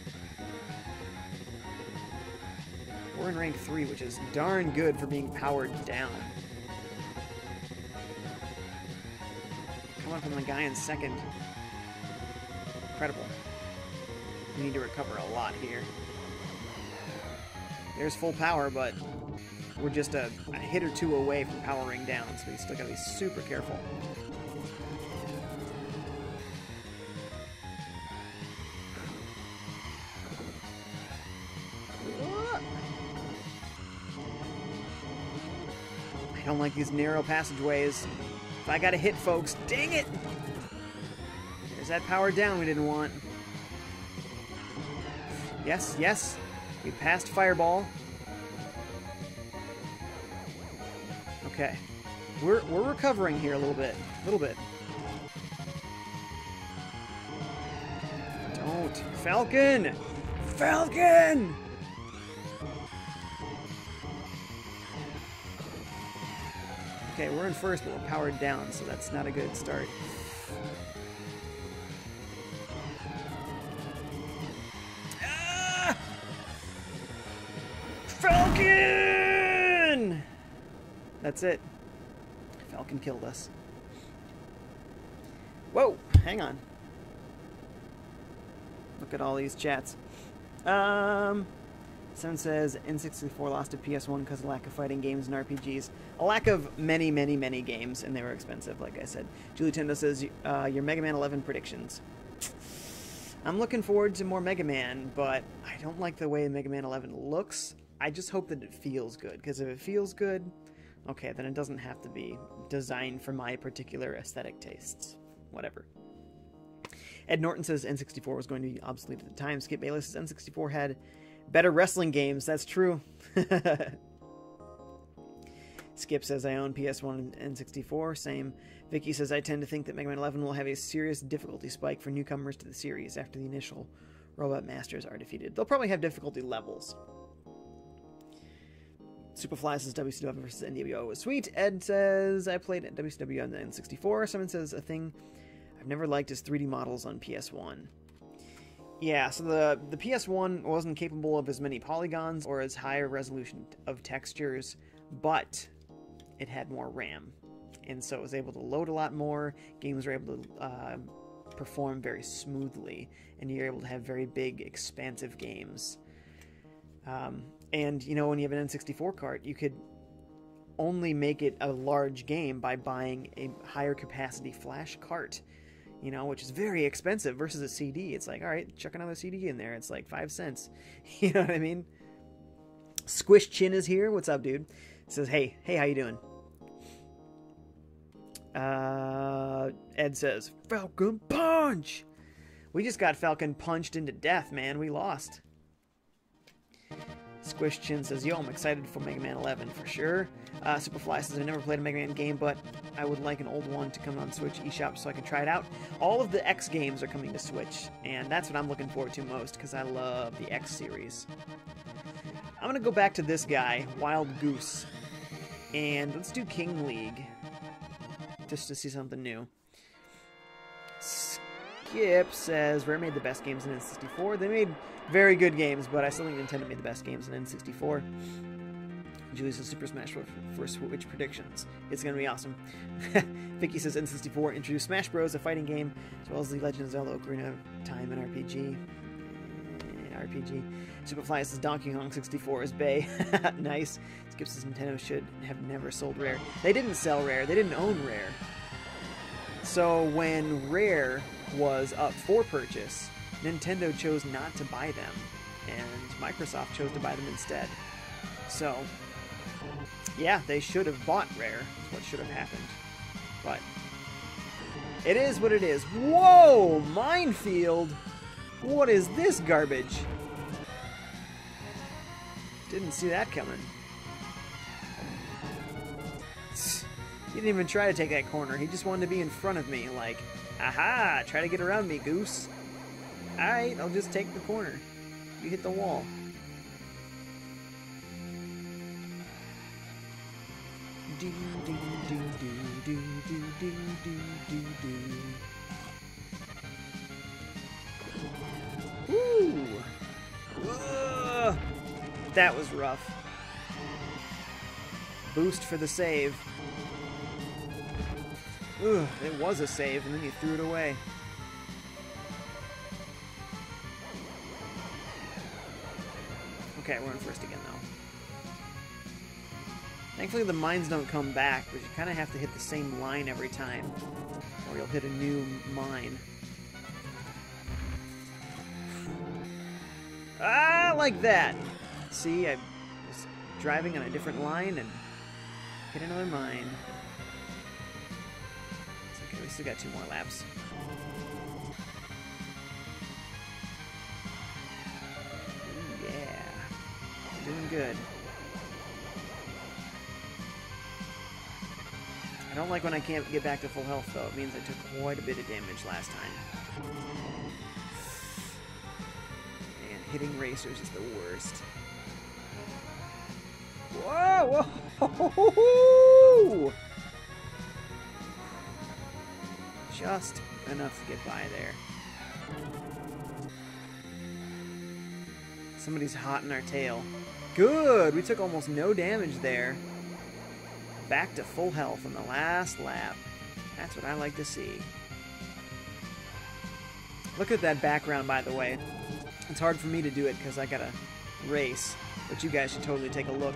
Speaker 1: We're in rank 3, which is darn good for being powered down. Come up from the guy in second. Incredible. We need to recover a lot here. There's full power, but we're just a hit or two away from powering down, so we still gotta be super careful. I don't like these narrow passageways. If I gotta hit folks, dang it! There's that power down we didn't want. Yes, yes. We passed Fireball. Okay. We're recovering here a little bit. A little bit. Don't. Falcon! Falcon! Okay, we're in first, but we're powered down, so that's not a good start. Ah! Falcon! That's it. Falcon killed us. Whoa! Hang on. Look at all these chats. Someone says N64 lost to PS1 because of lack of fighting games and RPGs. A lack of many, many, many games, and they were expensive, like I said. Julie Tendo says, your Mega Man 11 predictions. I'm looking forward to more Mega Man, but I don't like the way Mega Man 11 looks. I just hope that it feels good, because if it feels good, okay, then it doesn't have to be designed for my particular aesthetic tastes. Whatever. Ed Norton says N64 was going to be obsolete at the time. Skip Bayless says N64 had better wrestling games. That's true. Skip says I own PS1 and N64. Same. Vicky says I tend to think that Mega Man 11 will have a serious difficulty spike for newcomers to the series after the initial Robot Masters are defeated. They'll probably have difficulty levels. Superfly says WCW versus NWO was sweet. Ed says I played at WCW on the N64. Someone says a thing I've never liked is 3D models on PS1. Yeah, so the PS1 wasn't capable of as many polygons or as high a resolution of textures, but it had more RAM. And so it was able to load a lot more, games were able to perform very smoothly, and you're able to have very big, expansive games. And, you know, when you have an N64 cart, you could only make it a large game by buying a higher capacity flash cart. You know, which is very expensive versus a CD. It's like, all right, chuck another CD in there. It's like 5 cents. You know what I mean? Squish Chin is here. What's up, dude? Says, hey, how you doing? Ed says, Falcon Punch! We just got Falcon punched into death, man. We lost. Squish Chin says, yo, I'm excited for Mega Man 11 for sure. Superfly says, I never played a Mega Man game, but I would like an old one to come on Switch eShop so I can try it out. All of the X games are coming to Switch, and that's what I'm looking forward to most, because I love the X series. I'm going to go back to this guy, Wild Goose, and let's do King League, just to see something new. Skip says, Rare made the best games in N64. They made very good games, but I still think Nintendo made the best games in N64. Julie says Super Smash Bros. For Switch predictions. It's going to be awesome. Vicky says N64 introduced Smash Bros., a fighting game, as well as the Legend of Zelda Ocarina of Time and RPG. Superfly says Donkey Kong 64 is bae. Nice. Skip says Nintendo should have never sold Rare. They didn't sell Rare. They didn't own Rare. So when Rare was up for purchase, Nintendo chose not to buy them, and Microsoft chose to buy them instead. So, yeah, they should have bought Rare. That's what should have happened. But it is what it is. Whoa! Minefield! What is this garbage? Didn't see that coming. He didn't even try to take that corner. He just wanted to be in front of me, like, aha! Try to get around me, goose. Alright, I'll just take the corner. You hit the wall. Do, do, do, do, do, do, do, do, do. Woo! Ugh. That was rough. Boost for the save. Ugh, it was a save, and then you threw it away. Okay, we're in first again, though. Thankfully, the mines don't come back, but you kind of have to hit the same line every time, or you'll hit a new mine. Ah, like that! See, I was driving on a different line, and Hit another mine. It's okay, we still got 2 more laps. Ooh, yeah. We're doing good. I don't like when I can't get back to full health, though. It means I took quite a bit of damage last time. And hitting racers is the worst. Whoa! Whoa! Just enough to get by there. Somebody's hot in our tail. Good! We took almost no damage there. Back to full health on the last lap. That's what I like to see. Look at that background, by the way. It's hard for me to do it because I gotta race, but you guys should totally take a look.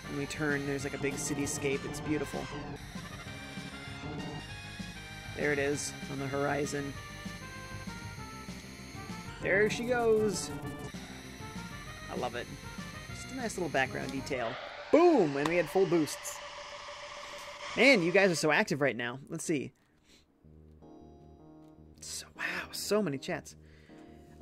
Speaker 1: When we turn, there's like a big cityscape. It's beautiful. There it is on the horizon. There she goes. I love it. Just a nice little background detail. Boom! And we had full boosts. Man, you guys are so active right now. Let's see. Wow, so many chats.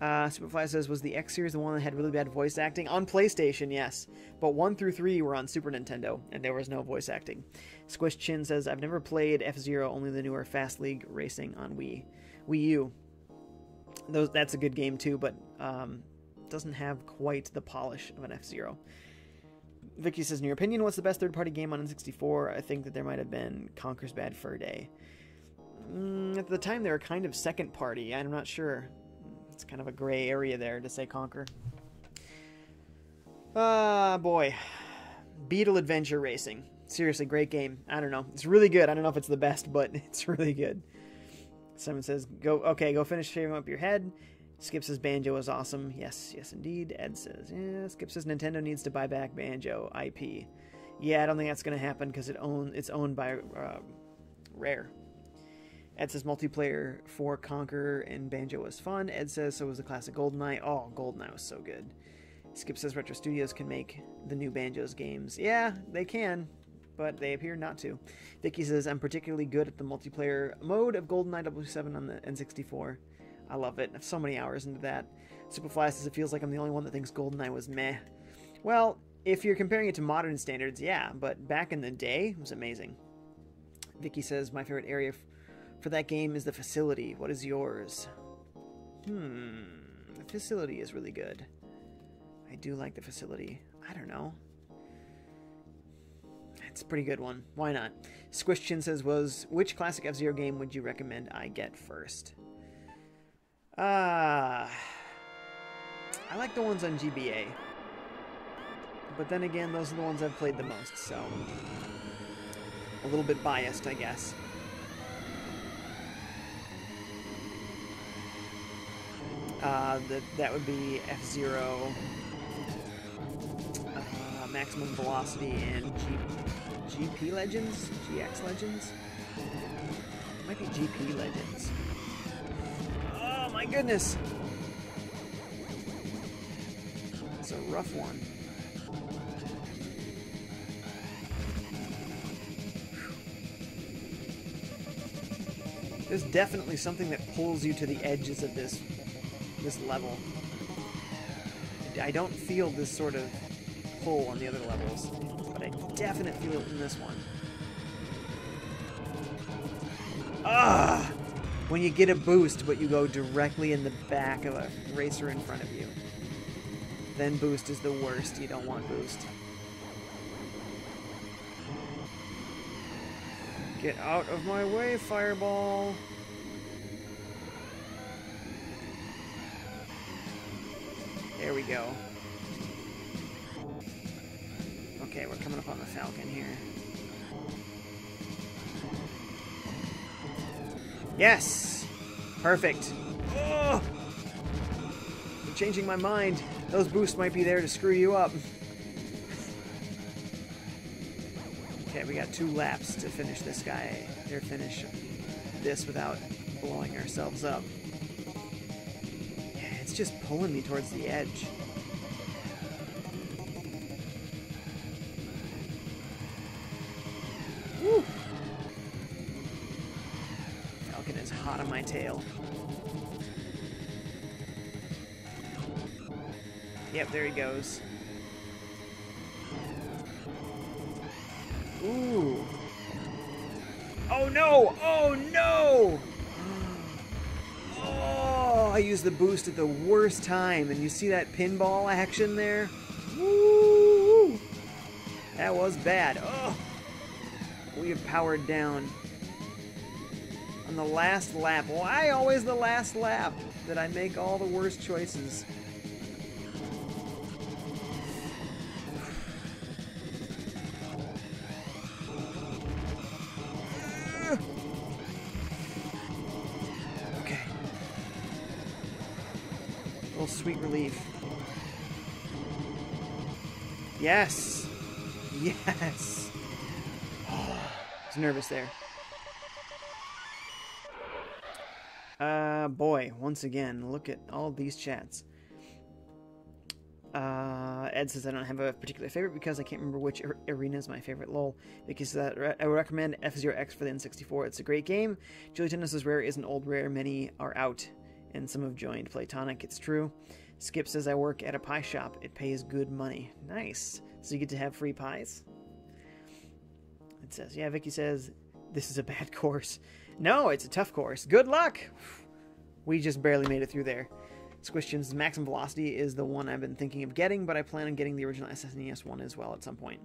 Speaker 1: Superfly says, was the X series the one that had really bad voice acting? On PlayStation, yes. But 1 through 3 were on Super Nintendo, and there was no voice acting. Squish Chin says, I've never played F-Zero, only the newer Fast League Racing on Wii U. That's a good game too, but doesn't have quite the polish of an F-Zero. Vicky says, in your opinion, what's the best third-party game on N64? I think that there might have been Conker's Bad Fur Day. At the time, they were kind of second-party. I'm not sure. It's kind of a gray area there to say Conker. Boy. Beetle Adventure Racing. Seriously, great game. I don't know. It's really good. I don't know if it's the best, but it's really good. Someone says, go finish shaving up your head. Skip says Banjo is awesome. Yes, yes indeed. Ed says, yeah. Skip says Nintendo needs to buy back Banjo IP. Yeah, I don't think that's going to happen because it's owned by Rare. Ed says multiplayer for Conker and Banjo was fun. Ed says so was the classic GoldenEye. Oh, GoldenEye was so good. Skip says Retro Studios can make the new Banjo's games. Yeah, they can, but they appear not to. Vicky says I'm particularly good at the multiplayer mode of GoldenEye 007 on the N64. I love it. I have so many hours into that. Superfly says it feels like I'm the only one that thinks GoldenEye was meh. Well, if you're comparing it to modern standards, yeah, but back in the day, it was amazing. Vicky says my favorite area for that game is the facility. What is yours? The facility is really good. I do like the facility. I don't know. It's a pretty good one. Why not? Squish Chin says, which classic F-Zero game would you recommend I get first? I like the ones on GBA. But then again, those are the ones I've played the most, so a little bit biased, I guess. That would be F-Zero, Maximum Velocity, and GP Legends? GX Legends? It might be GP Legends. Oh my goodness! It's a rough one. There's definitely something that pulls you to the edges of this level. I don't feel this sort of pull on the other levels, but I definitely feel it in this one. When you get a boost, but you go directly in the back of a racer in front of you. Then boost is the worst. You don't want boost. Get out of my way, Fireball! There we go. Okay, we're coming up on the Falcon here. Yes! Perfect. Oh! I'm changing my mind. Those boosts might be there to screw you up. Okay, we got 2 laps to finish this guy, or finish this without blowing ourselves up. Yeah, it's just pulling me towards the edge. my tail. Yep, there he goes. Ooh. Oh no! Oh no! Oh, I used the boost at the worst time, and you see that pinball action there? Woo! That was bad. Oh! We have powered down. On the last lap. Why always the last lap? That I make all the worst choices. Okay. A little sweet relief. Yes! Yes! I was nervous there. Boy, once again, look at all these chats. Ed says I don't have a particular favorite because I can't remember which arena is my favorite. Lol. Vicky says that I would recommend F-Zero X for the N64. It's a great game. Julie Tennis says Rare isn't old Rare. Many are out, and some have joined Playtonic. It's true. Skip says I work at a pie shop. It pays good money. Nice. So you get to have free pies? It says, yeah, Vicky says, this is a bad course. No, it's a tough course. Good luck! We just barely made it through there. Squishion's Maximum Velocity is the one I've been thinking of getting, but I plan on getting the original SNES one as well at some point.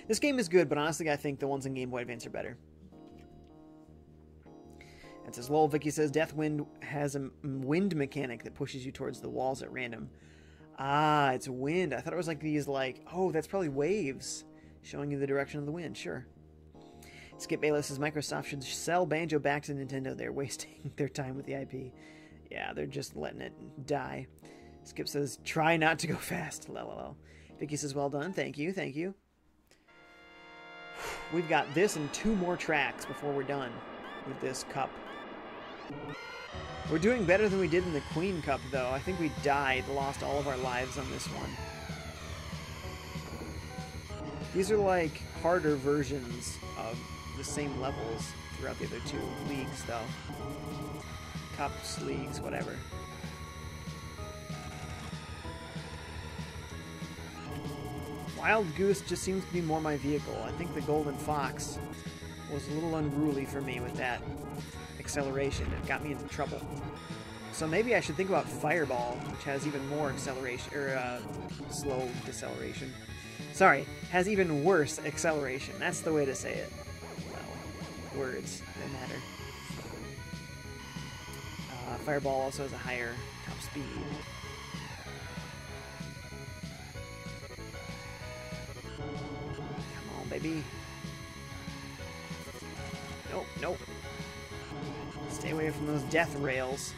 Speaker 1: This game is good, but honestly I think the ones in Game Boy Advance are better. It says, lol, Vicky says, Deathwind has a wind mechanic that pushes you towards the walls at random. Ah, it's wind. I thought it was like these, like, oh, that's probably waves showing you the direction of the wind. Sure. Skip Bayless says, Microsoft should sell Banjo back to Nintendo. They're wasting their time with the IP. Yeah, they're just letting it die. Skip says, try not to go fast. LOL. Vicky says, well done. Thank you. Thank you. We've got this and 2 more tracks before we're done with this cup. We're doing better than we did in the Queen Cup, though. I think we died, lost all of our lives on this one. These are like harder versions of the same levels throughout the other 2 leagues, though. Cups, leagues, whatever. Wild Goose just seems to be more my vehicle. I think the Golden Fox was a little unruly for me with that acceleration. It got me into trouble. So maybe I should think about Fireball, which has even more acceleration, or slow deceleration. Sorry, has even worse acceleration. That's the way to say it. Well, words, they matter. Fireball also has a higher top speed. Come on, baby. Nope, nope. Stay away from those death rails.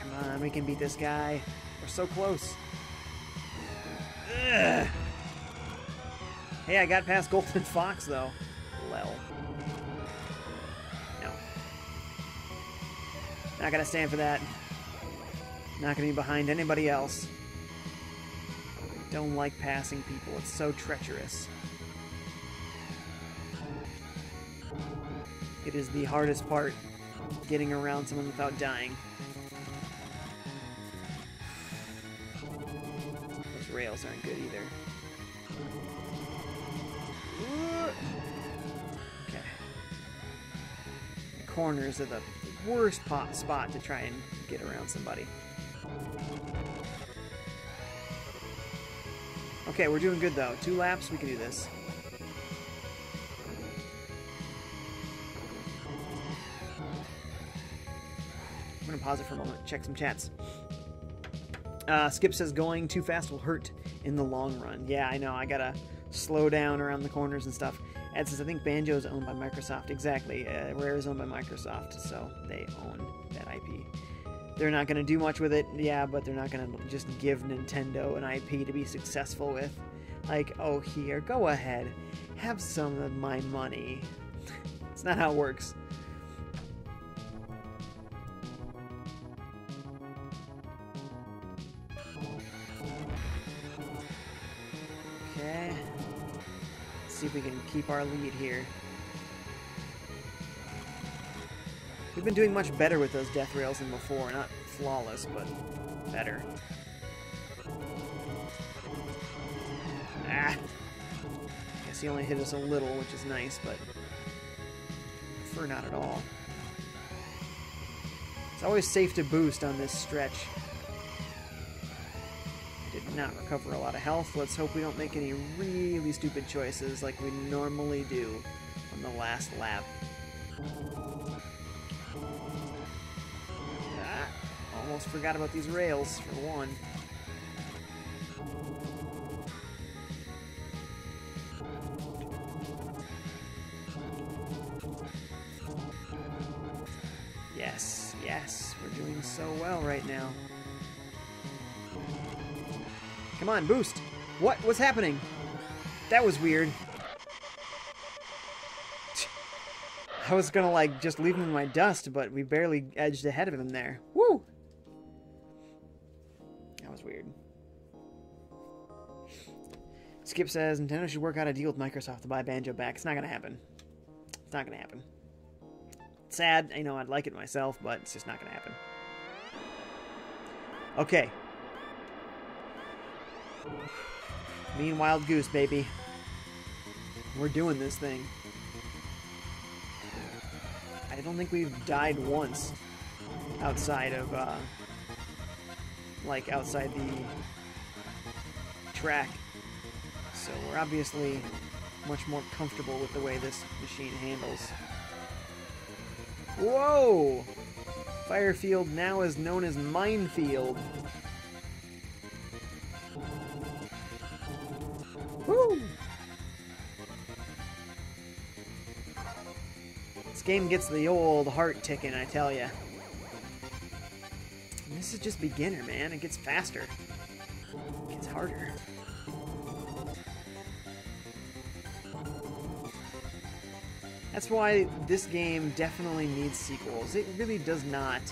Speaker 1: Come on, we can beat this guy. We're so close. Ugh. Hey, I got past Golden Fox, though. Lel. No. Not gonna stand for that. Not gonna be behind anybody else. I don't like passing people. It's so treacherous. It is the hardest part, getting around someone without dying. Those rails aren't good either. Okay. The corners are the worst spot to try and get around somebody. Okay, we're doing good though. 2 laps, we can do this. I'm gonna pause it for a moment, check some chats. Skip says going too fast will hurt in the long run. Yeah, I know, I gotta slow down around the corners and stuff. Ed says, I think Banjo is owned by Microsoft. Exactly, Rare is owned by Microsoft, so they own that IP. They're not gonna do much with it, yeah, but they're not gonna just give Nintendo an IP to be successful with. Like, oh, here, go ahead, have some of my money. It's not how it works. Okay. Let's see if we can keep our lead here. We've been doing much better with those death rails than before. Not flawless, but better. Ah! Guess he only hit us a little, which is nice, but I prefer not at all. It's always safe to boost on this stretch. I did not recover a lot of health. Let's hope we don't make any really stupid choices like we normally do on the last lap. Ah, almost forgot about these rails, for one. Yes, yes, we're doing so well right now. Come on, boost! What? What's happening? That was weird. I was gonna, like, just leave him in my dust, but we barely edged ahead of him there. Woo! That was weird. Skip says, Nintendo should work out a deal with Microsoft to buy Banjo back. It's not gonna happen. It's not gonna happen. It's sad. I know I'd like it myself, but it's just not gonna happen. Okay. Me and Wild Goose, baby. We're doing this thing. I don't think we've died once outside of, like, outside the track. So we're obviously much more comfortable with the way this machine handles. Whoa! Firefield now is known as Minefield. Woo! This game gets the old heart ticking, I tell ya. And this is just beginner, man. It gets faster. It gets harder. That's why this game definitely needs sequels. It really does not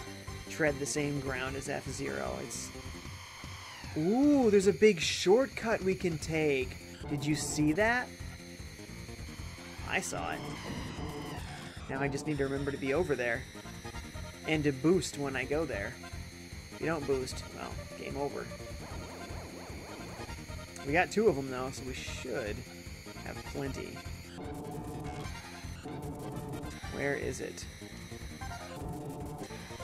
Speaker 1: tread the same ground as F-Zero. It's... Ooh, there's a big shortcut we can take. Did you see that? I saw it. Now I just need to remember to be over there. And to boost when I go there. If you don't boost, well, game over. We got 2 of them though, so we should have plenty. Where is it?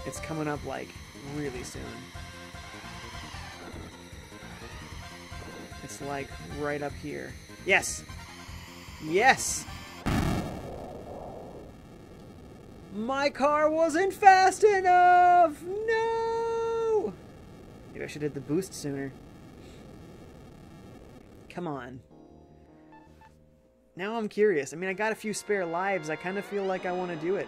Speaker 1: It's coming up, like, really soon. It's, like, right up here. Yes! Yes! My car wasn't fast enough! No! Maybe I should have hit the boost sooner. Come on. Now I'm curious. I mean, I got a few spare lives. I kind of feel like I want to do it.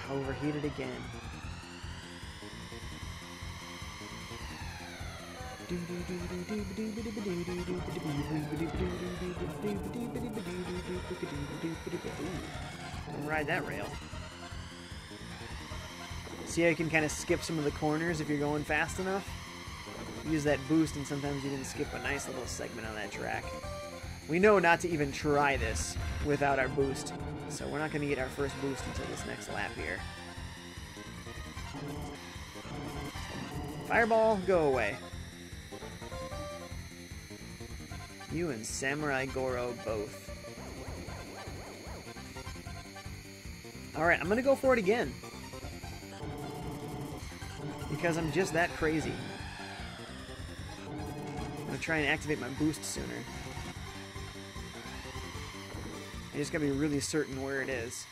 Speaker 1: Overheated again. Don't ride that rail. See how you can kind of skip some of the corners if you're going fast enough? Use that boost and sometimes you can skip a nice little segment on that track. We know not to even try this without our boost, so we're not going to get our first boost until this next lap here. Fireball, go away. You and Samurai Goro both. Alright, I'm going to go for it again. Because I'm just that crazy. I'm going to try and activate my boost sooner. I just gotta be really certain where it is.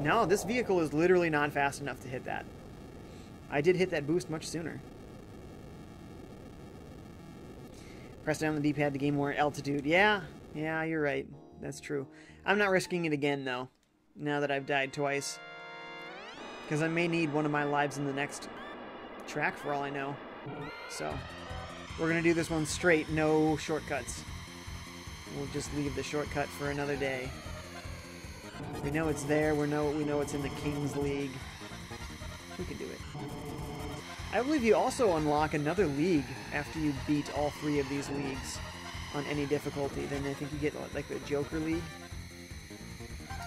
Speaker 1: No, this vehicle is literally not fast enough to hit that. I did hit that boost much sooner. Press down the D-pad to gain more altitude. Yeah, you're right. That's true. I'm not risking it again, though, now that I've died twice. Because I may need one of my lives in the next track, for all I know. So, we're going to do this one straight, no shortcuts. We'll just leave the shortcut for another day. We know it's there, we know it's in the Kings League. We can do it. I believe you also unlock another league after you beat all 3 of these leagues. on any difficulty. Then I think you get like the Joker League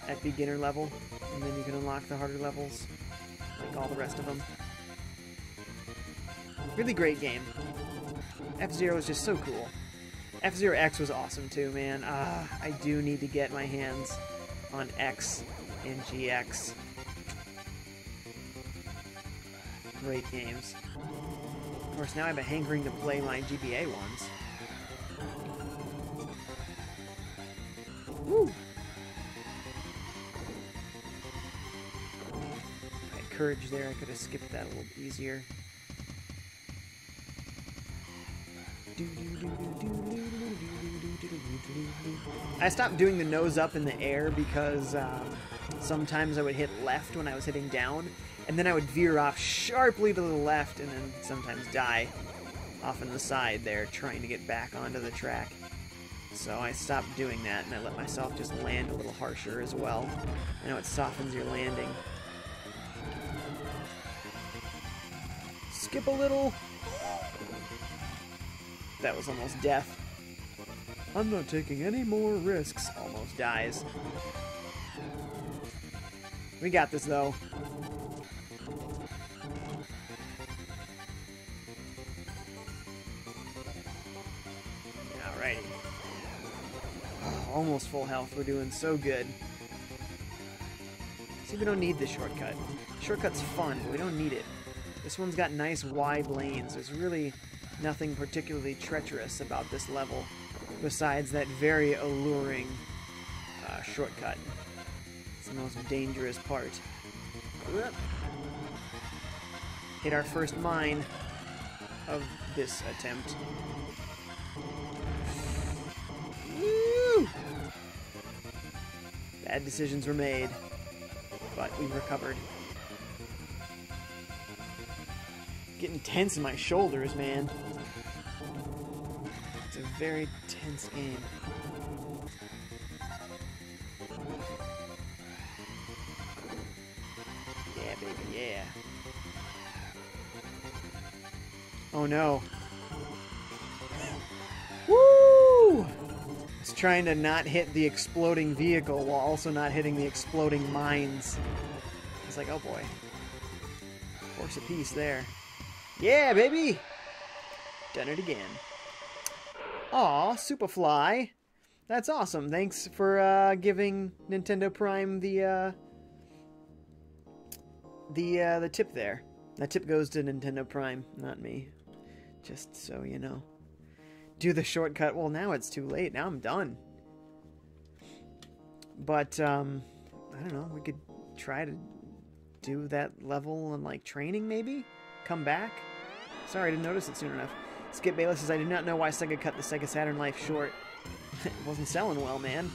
Speaker 1: at beginner level, and then you can unlock the harder levels, like all the rest of them. Really great game. F-Zero is just so cool. F-Zero X was awesome too, man. I do need to get my hands on X and GX. Great games. Of course, now I have a hankering to play my GBA ones. Woo! I had courage there. I could have skipped that a little easier. I stopped doing the nose up in the air because sometimes I would hit left when I was hitting down, and then I would veer off sharply to the left and then sometimes die off on the side there trying to get back onto the track. So I stopped doing that, and I let myself just land a little harsher as well. I know it softens your landing. Skip a little. That was almost death. I'm not taking any more risks. Almost dies. We got this, though. Alrighty. Oh, almost full health. We're doing so good. See, we don't need this shortcut. Shortcut's fun, but we don't need it. This one's got nice wide lanes. There's really nothing particularly treacherous about this level, besides that very alluring shortcut. It's the most dangerous part. Hit our first mine of this attempt. Woo! Bad decisions were made, but we've recovered. Getting tense in my shoulders, man. It's a very tense game. Yeah, baby, yeah. Oh no. Woo! I was trying to not hit the exploding vehicle while also not hitting the exploding mines. It's like, oh boy. Force a piece there. Yeah, baby! Done it again. Aw, Superfly. That's awesome. Thanks for giving Nintendo Prime the tip there. That tip goes to Nintendo Prime, not me. Just so you know. Do the shortcut. Well, now it's too late. Now I'm done. But, I don't know. We could try to do that level in, like, training, maybe? Come back? Sorry, I didn't notice it soon enough. Skip Bayless says, I do not know why Sega cut the Sega Saturn life short. It wasn't selling well, man.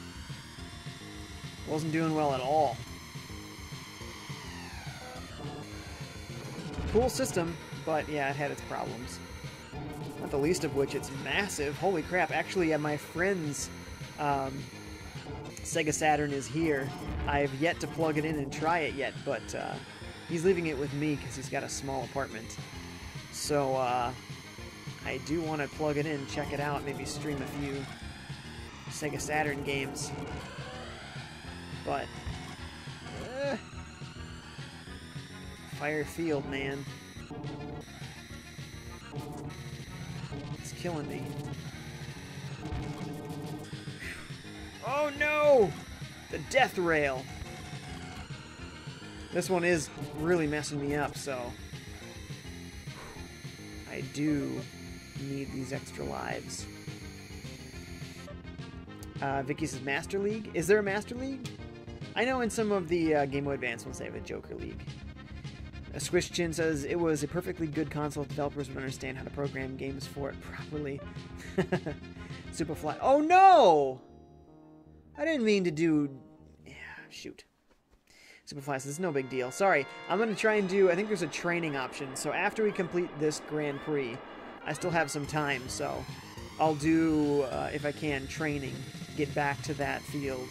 Speaker 1: Wasn't doing well at all. Cool system, but yeah, it had its problems. Not the least of which it's massive. Holy crap. Actually, my friend's Sega Saturn is here. I have yet to plug it in and try it yet, but he's leaving it with me because he's got a small apartment. So, I do want to plug it in, check it out, maybe stream a few Sega Saturn games. But, Fire Field, man. It's killing me. Oh no! The death rail! This one is really messing me up, so I do need these extra lives. Vicky says Master League. Is there a Master League? I know in some of the Game Boy Advance ones they have a Joker League. Squish Chin says it was a perfectly good console. Developers would understand how to program games for it properly. Superfly. Oh no! I didn't mean to do. Yeah, shoot. Superfly says, it's no big deal. Sorry, I'm going to try and do, I think there's a training option. So after we complete this Grand Prix, I still have some time. So I'll do, if I can, training. Get back to that field.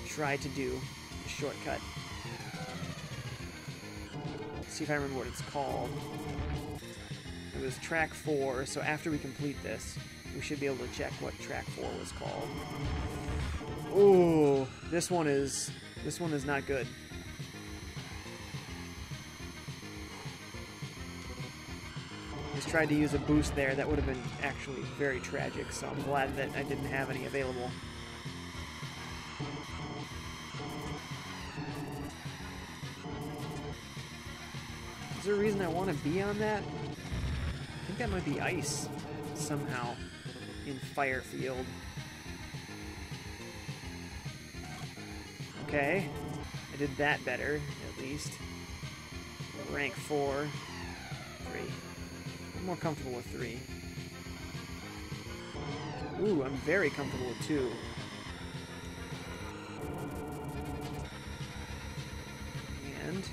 Speaker 1: Try to do a shortcut. See if I remember what it's called. It was track 4, so after we complete this, we should be able to check what track 4 was called. Ooh, this one is not good. Just tried to use a boost there. That would have been actually very tragic, so I'm glad that I didn't have any available. Is there a reason I want to be on that? I think that might be ice somehow in Firefield. Okay, I did that better, at least. Rank 4. 3. I'm more comfortable with 3. Ooh, I'm very comfortable with 2. And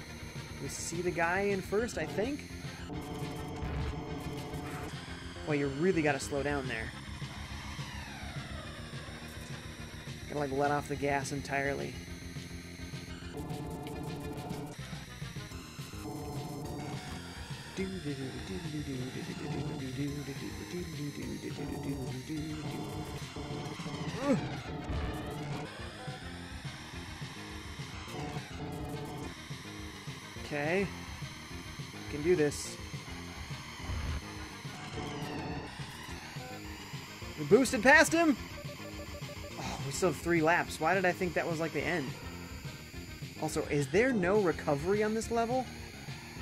Speaker 1: we see the guy in first, I think. Well, you really gotta slow down there. Gotta like let off the gas entirely. Okay, can do this. We boosted past him. Oh, we still have 3 laps. Why did I think that was like the end? Also, is there no recovery on this level?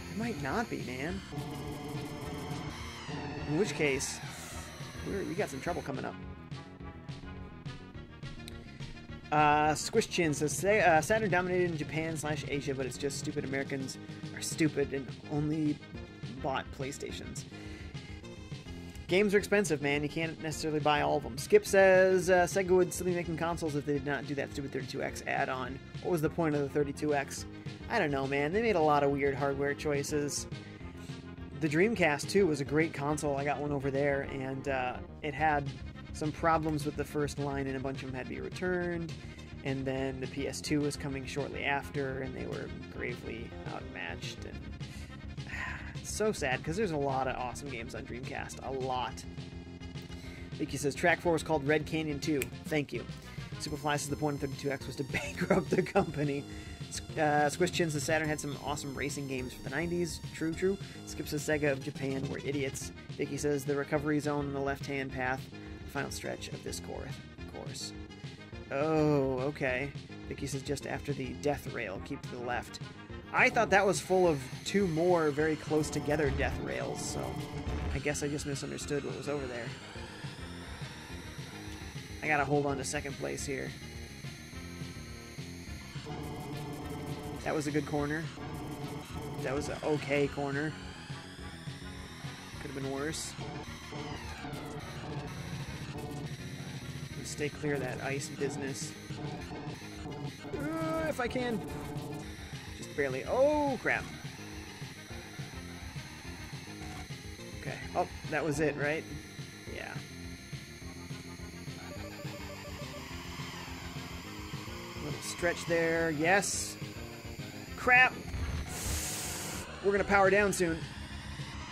Speaker 1: There might not be, man. In which case, we got some trouble coming up. Squish Chin says, Saturn dominated in Japan/Asia, but it's just stupid Americans are stupid and only bought PlayStations. Games are expensive, man. You can't necessarily buy all of them. Skip says, Sega would still be making consoles if they did not do that stupid 32X add-on. What was the point of the 32X? I don't know, man. They made a lot of weird hardware choices. The Dreamcast, too, was a great console. I got one over there, and it had some problems with the first line, and a bunch of them had to be returned. And then the PS2 was coming shortly after, and they were gravely outmatched. And it's so sad, because there's a lot of awesome games on Dreamcast. A lot. Vicky says, Track 4 was called Red Canyon 2. Thank you. Superfly says the point of 32X was to bankrupt the company. Squish Chin says Saturn had some awesome racing games for the 90s. True, true. Skip says Sega of Japan were idiots. Vicky says the recovery zone on the left-hand path. The final stretch of this course. Oh, okay. Vicky says just after the death rail, keep to the left. I thought that was full of 2 more very close together death rails, so I guess I just misunderstood what was over there. I gotta hold on to second place here. That was a good corner. That was an okay corner. Could have been worse. Let's stay clear of that ice business. If I can. Just barely. Oh, crap. Okay. Oh, that was it, right? Yeah. Little stretch there. Yes. Crap. We're going to power down soon.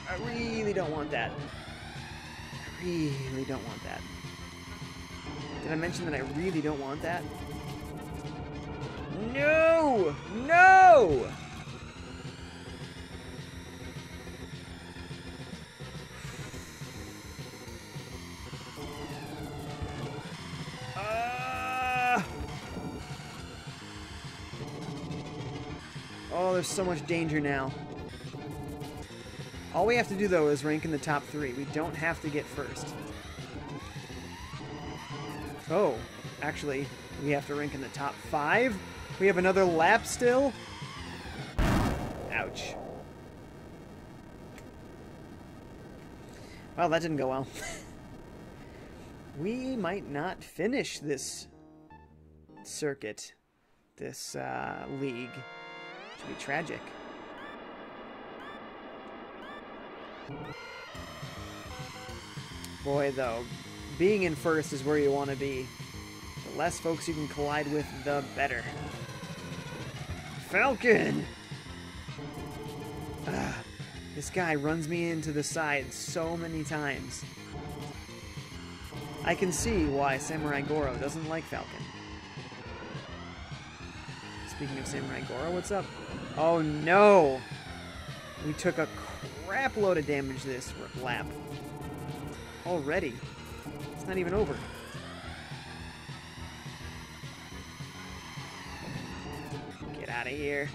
Speaker 1: I really don't want that. I really don't want that. Did I mention that I really don't want that? No! No! Oh, there's so much danger now. All we have to do, though, is rank in the top 3. We don't have to get first. Oh, actually, we have to rank in the top 5? We have another lap still? Ouch. Well, that didn't go well. We might not finish this circuit, this league. It should be tragic. Boy, though, being in first is where you want to be. The less folks you can collide with, the better. Falcon! This guy runs me into the side so many times. I can see why Samurai Goro doesn't like Falcon. Speaking of Samurai Goro, what's up? Oh no! We took a crap load of damage this lap. Already. It's not even over. Get out of here.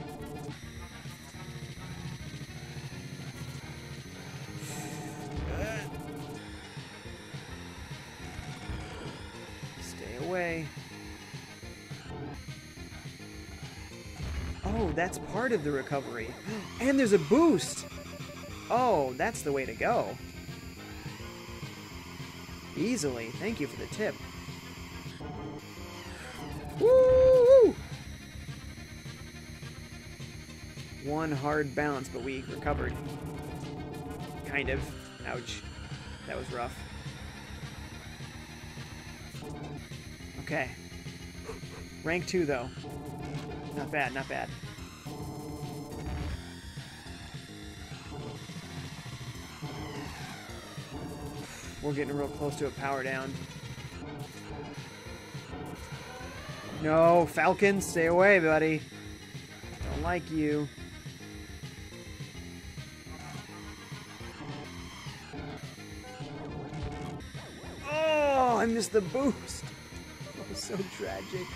Speaker 1: Stay away. Oh, that's part of the recovery. And there's a boost! Oh, that's the way to go. Easily. Thank you for the tip. Woo! One hard bounce, but we recovered. Kind of. Ouch. That was rough. Okay. Rank 2, though. Not bad, not bad. We're getting real close to a power down. No, Falcon, stay away, buddy. Don't like you. Oh, I missed the boost. That was so tragic.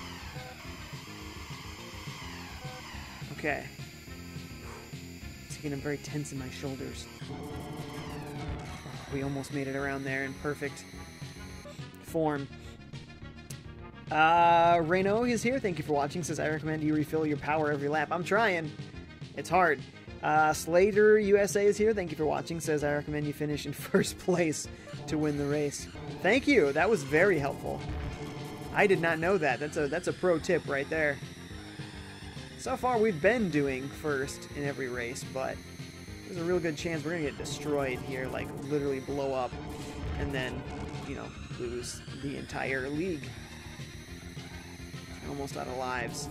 Speaker 1: Okay. It's getting very tense in my shoulders. We almost made it around there in perfect form. Reno is here. Thank you for watching. Says, I recommend you refill your power every lap. I'm trying. It's hard. Slater USA is here. Thank you for watching. Says, I recommend you finish in first place to win the race. Thank you. That was very helpful. I did not know that. That's a pro tip right there. So far, we've been doing first in every race, but there's a real good chance we're going to get destroyed here, like literally blow up, and then, you know, lose the entire league. Almost out of lives.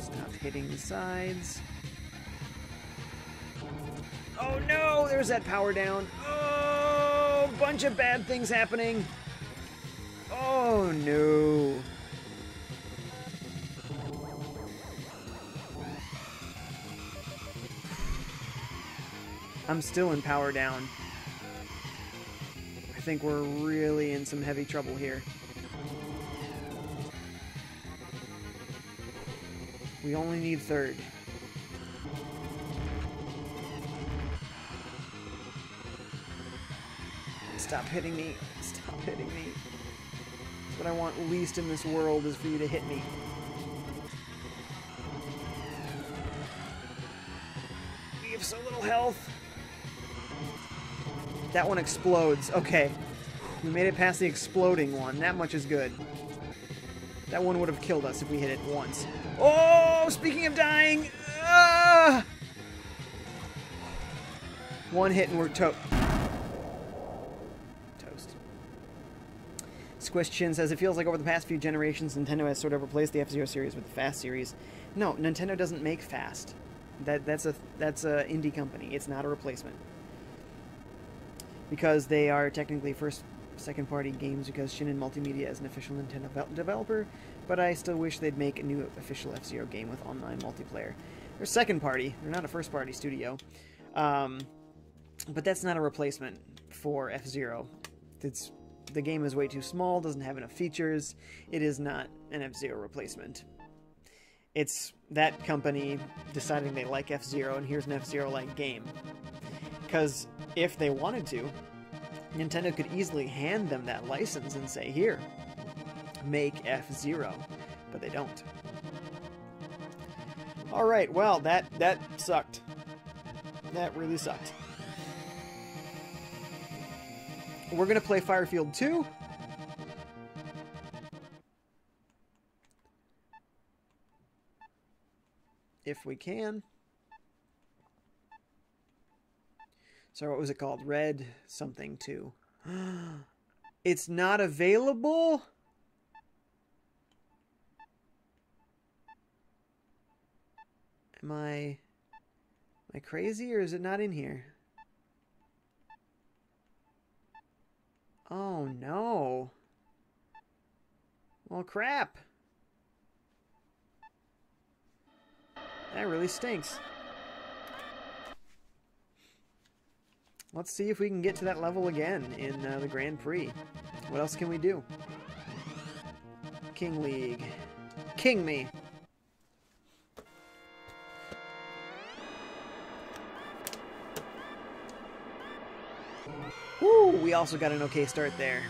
Speaker 1: Stop hitting the sides. Oh no, there's that power down. Oh, bunch of bad things happening. Oh no. I'm still in power down. I think we're really in some heavy trouble here. We only need third. Stop hitting me. Stop hitting me. What I want least in this world is for you to hit me. We have so little health. That one explodes. Okay. We made it past the exploding one. That much is good. That one would have killed us if we hit it once. Oh, speaking of dying. One hit and we're toast. Squish Chin says, it feels like over the past few generations, Nintendo has sort of replaced the F-Zero series with the Fast series. No, Nintendo doesn't make Fast. That's a indie company. It's not a replacement. Because they are technically second-party games, because Shin'en Multimedia is an official Nintendo developer, but I still wish they'd make a new official F-Zero game with online multiplayer. They're second-party. They're not a first-party studio. But that's not a replacement for F-Zero. The game is way too small, doesn't have enough features. It is not an F-Zero replacement. It's that company deciding they like F-Zero, and here's an F-Zero-like game. Because if they wanted to, Nintendo could easily hand them that license and say, here, make F-Zero. But they don't. Alright, well, that sucked. That really sucked. We're going to play Firefield 2. If we can. So what was it called? Red something 2. It's not available? Am I crazy, or is it not in here? Oh, no. Well, crap. That really stinks. Let's see if we can get to that level again in the Grand Prix. What else can we do? King League. King me! Woo! We also got an okay start there.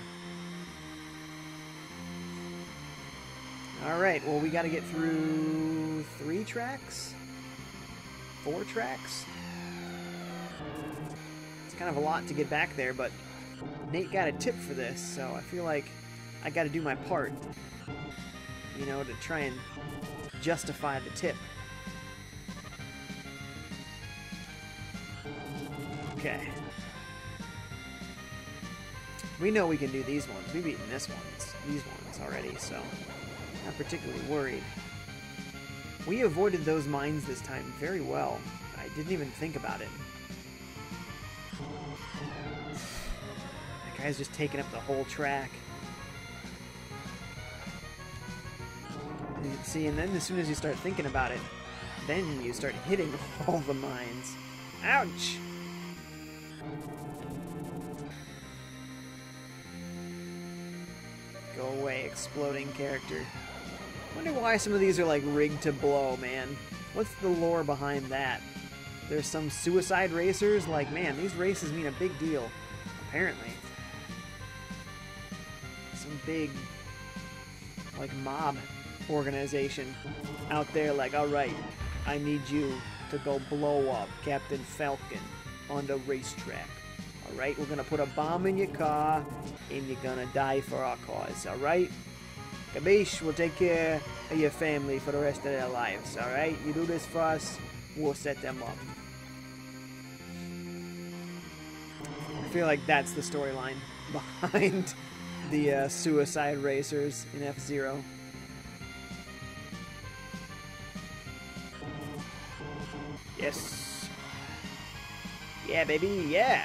Speaker 1: Alright, well we gotta get through 3 tracks? 4 tracks? It's kind of a lot to get back there, but Nate got a tip for this, so I feel like I gotta do my part. You know, to try and justify the tip. Okay. We know we can do these ones. We've beaten these ones already, so not particularly worried. We avoided those mines this time very well. I didn't even think about it. That guy's just taking up the whole track. See, and then as soon as you start thinking about it, then you start hitting all the mines. Ouch! Go away, exploding character. Wonder why some of these are like rigged to blow, man. What's the lore behind that? There's some suicide racers? Like, man, these races mean a big deal. Apparently. Some big, like, mob organization out there like, alright, I need you to go blow up Captain Falcon on the racetrack. Alright, we're gonna put a bomb in your car and you're gonna die for our cause, alright? Kabish, we'll take care of your family for the rest of their lives, alright? You do this for us, we'll set them up. I feel like that's the storyline behind the suicide racers in F-Zero. Yes. Yeah, baby, yeah.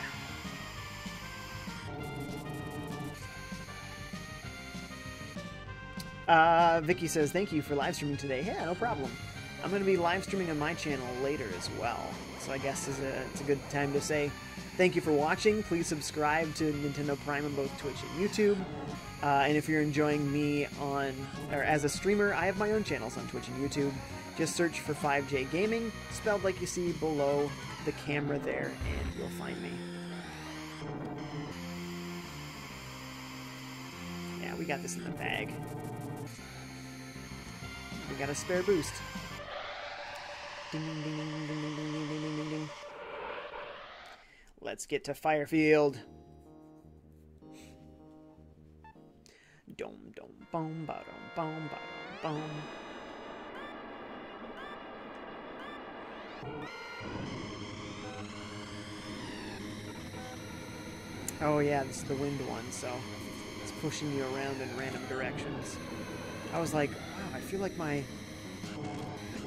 Speaker 1: Vicky says, thank you for live streaming today. Yeah, no problem. I'm going to be live streaming on my channel later as well. So I guess it's a good time to say thank you for watching. Please subscribe to Nintendo Prime on both Twitch and YouTube. And if you're enjoying me as a streamer, I have my own channels on Twitch and YouTube. Just search for FiveJay Gaming, spelled like you see below the camera there, and you'll find me. Yeah, we got this in the bag. We got a spare boost. Ding, ding, ding, ding, ding, ding, ding, ding, ding, ding. Let's get to Firefield. Dom, dom, bom, ba, dom, bom, ba, dom, bom. Oh yeah, this is the wind one, so it's pushing you around in random directions. I was like, wow, I feel like my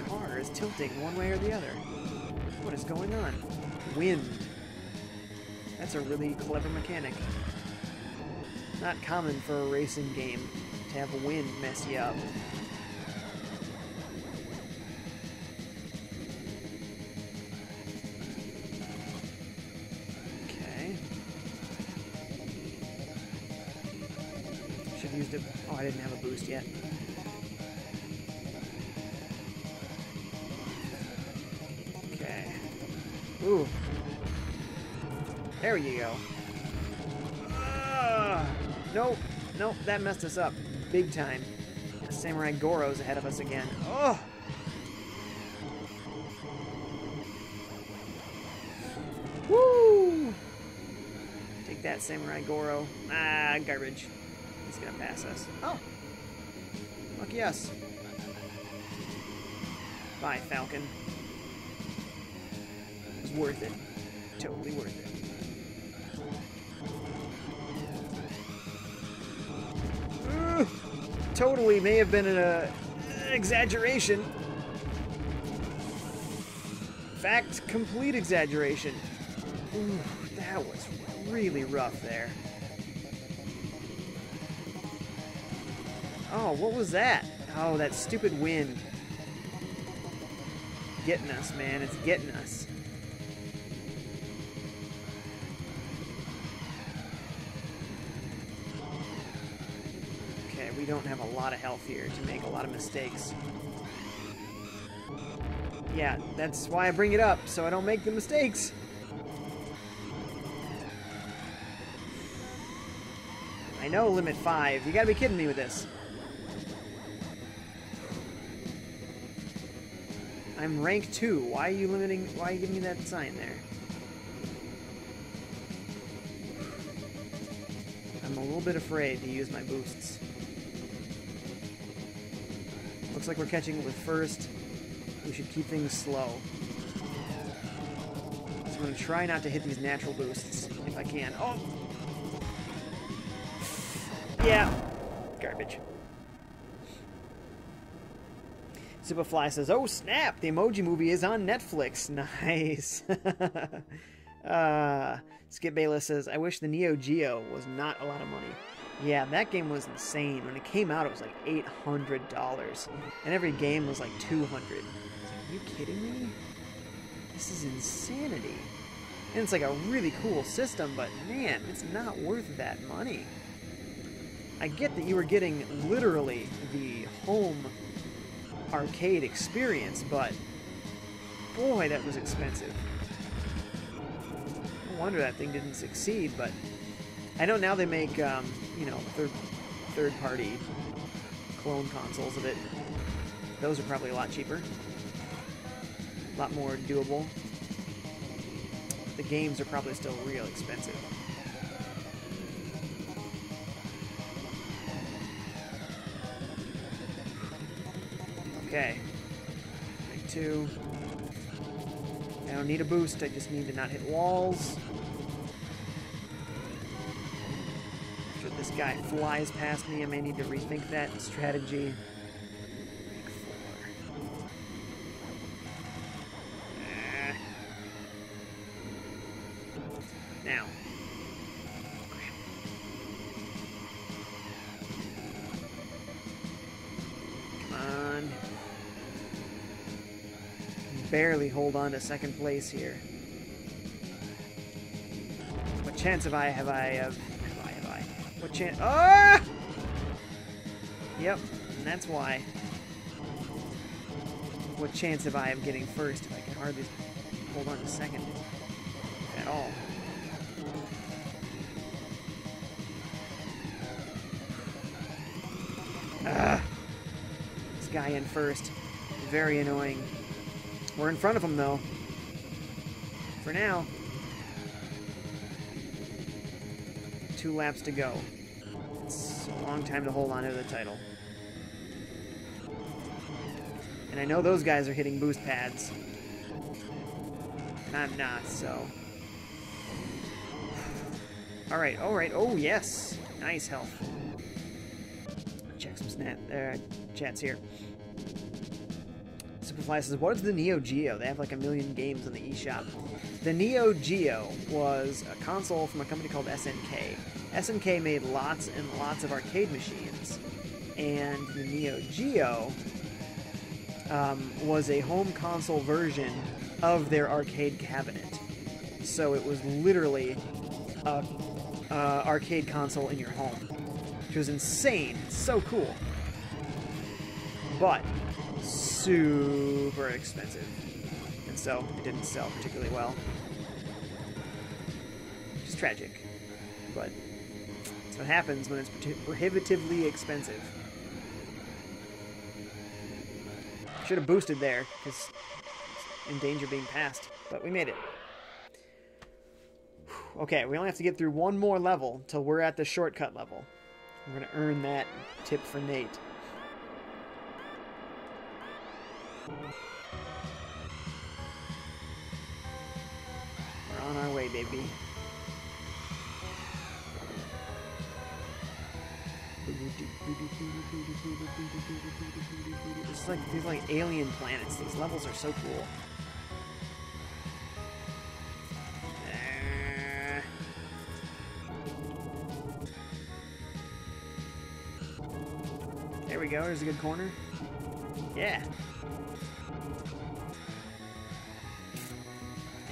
Speaker 1: car is tilting one way or the other. What is going on? Wind. That's a really clever mechanic. Not common for a racing game to have wind mess you up. Used it. Oh, I didn't have a boost yet. Okay. Ooh. There you go. Nope. Nope, that messed us up. Big time. Samurai Goro's ahead of us again. Oh! Woo! Take that, Samurai Goro. Ah, garbage. He's gonna pass us. Oh! Lucky us. Bye, Falcon. It was worth it. Totally worth it. Totally may have been an exaggeration. In fact, complete exaggeration. Ooh, that was really rough there. Oh, what was that? Oh, that stupid wind. Getting us, man. It's getting us. Okay, we don't have a lot of health here to make a lot of mistakes. Yeah, that's why I bring it up, so I don't make the mistakes. I know limit 5. You gotta be kidding me with this. I'm rank 2. Why are you limiting? Why are you giving me that sign there? I'm a little bit afraid to use my boosts. Looks like we're catching it with first. We should keep things slow. So I'm going to try not to hit these natural boosts if I can. Oh! Yeah. Garbage. Superfly says, "Oh snap! The Emoji Movie is on Netflix." Nice. Skip Bayless says, "I wish the Neo Geo was not a lot of money." Yeah, that game was insane. When it came out, it was like $800, and every game was like $200. I was like, are you kidding me? This is insanity. And it's like a really cool system, but man, it's not worth that money. I get that you were getting literally the home arcade experience, but boy, that was expensive. No wonder that thing didn't succeed, but I know now they make, you know, third-party clone consoles of it. Those are probably a lot cheaper. A lot more doable. The games are probably still real expensive. Okay. Rank 2. I don't need a boost, I just need to not hit walls. After this guy flies past me, I may need to rethink that strategy. Now. Come on. Barely hold on to second place here. What chance have I? What chance? Ah! Yep, and that's why. What chance have I of getting first if I can hardly hold on to second at all? Ah! This guy in first. Very annoying. We're in front of him, though. For now. 2 laps to go. It's a long time to hold on to the title. And I know those guys are hitting boost pads. And I'm not, so... Alright, alright. Oh, yes! Nice health. Check some chats here. Superfly says, "What is the Neo Geo? They have like a million games on the eShop." The Neo Geo was a console from a company called SNK. SNK made lots and lots of arcade machines, and the Neo Geo was a home console version of their arcade cabinet. So it was literally a arcade console in your home, which was insane. It's so cool, but super expensive, and so it didn't sell particularly well. Which is tragic, but that's what happens when it's prohibitively expensive. Should have boosted there, because it's in danger of being passed, but we made it. Okay, we only have to get through one more level till we're at the shortcut level. We're going to earn that tip for Nate. We're on our way, baby. It's like these like alien planets. These levels are so cool. go. There's a good corner. Yeah.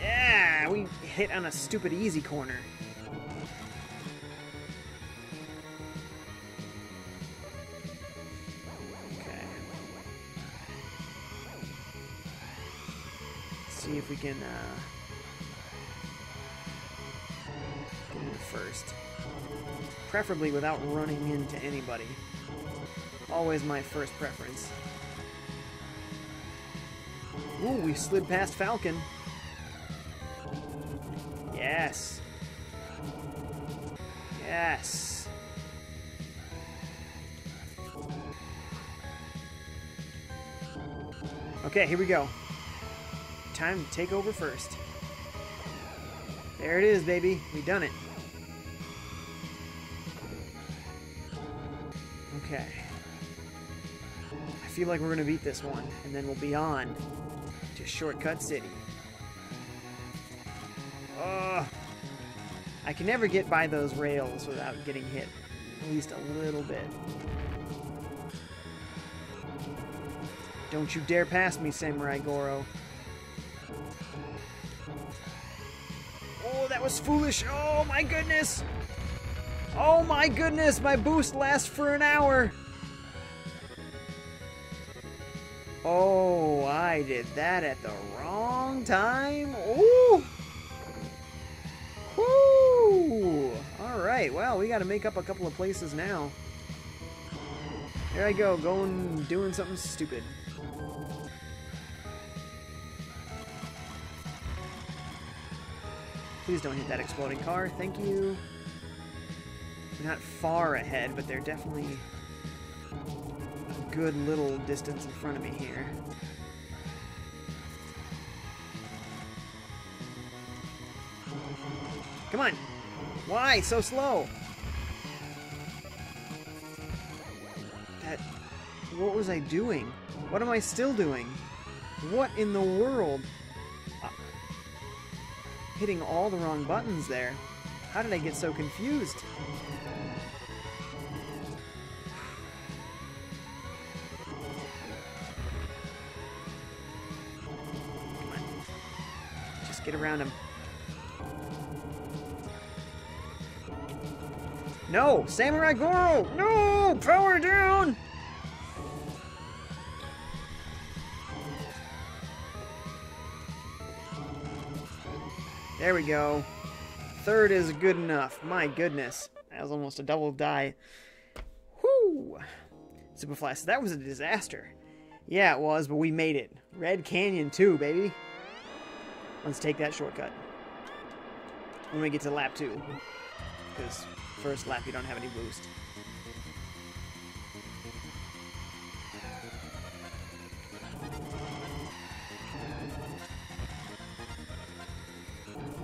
Speaker 1: Yeah, we hit on a stupid easy corner. Okay. Let's see if we can get into first. Preferably without running into anybody. Always my first preference. Ooh, we slid past Falcon. Yes. Yes. Okay, here we go. Time to take over first. There it is, baby. We done it. Okay. I feel like we're gonna beat this one, and then we'll be on to Shortcut City. I can never get by those rails without getting hit at least a little bit. Don't you dare pass me, Samurai Goro. Oh, that was foolish. Oh my goodness. Oh my goodness, my boost lasts for an hour. Oh, I did that at the wrong time. Ooh. Woo! Alright, well, we gotta make up a couple of places now. Here I go, doing something stupid. Please don't hit that exploding car, thank you. They're not far ahead, but they're definitely a good little distance in front of me here. Come on! Why so slow? What was I doing? What am I still doing? What in the world? Hitting all the wrong buttons there. How did I get so confused? Come on. Just get around him. No! Samurai Goro! No! Power down! There we go. Third is good enough. My goodness. That was almost a double die. Whoo! Superfly. So that was a disaster. Yeah, it was, but we made it. Red Canyon 2, baby. Let's take that shortcut. When we get to lap 2. Because first lap you don't have any boost.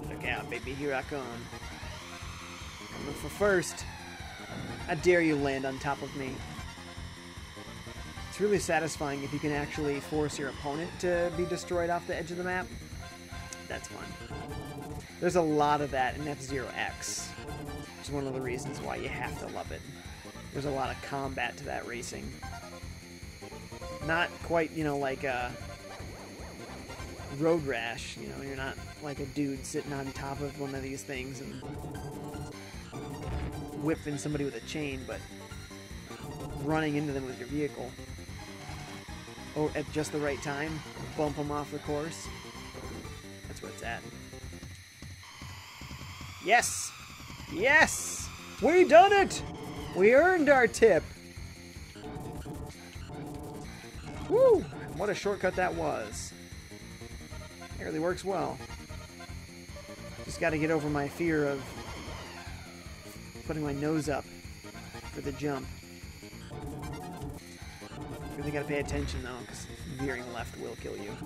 Speaker 1: Look out, baby, here I come. Coming for first. I dare you land on top of me. It's really satisfying if you can actually force your opponent to be destroyed off the edge of the map. That's fun. There's a lot of that in F-Zero X, which is one of the reasons why you have to love it. There's a lot of combat to that racing. Not quite, you know, like Road Rash. You know, you're not like a dude sitting on top of one of these things and whipping somebody with a chain, but running into them with your vehicle. Or at just the right time, bump them off the course. That's where it's at. Yes! Yes! We done it! We earned our tip! Woo! What a shortcut that was. It really works well. Just gotta get over my fear of putting my nose up for the jump. Really gotta pay attention though, because veering left will kill you.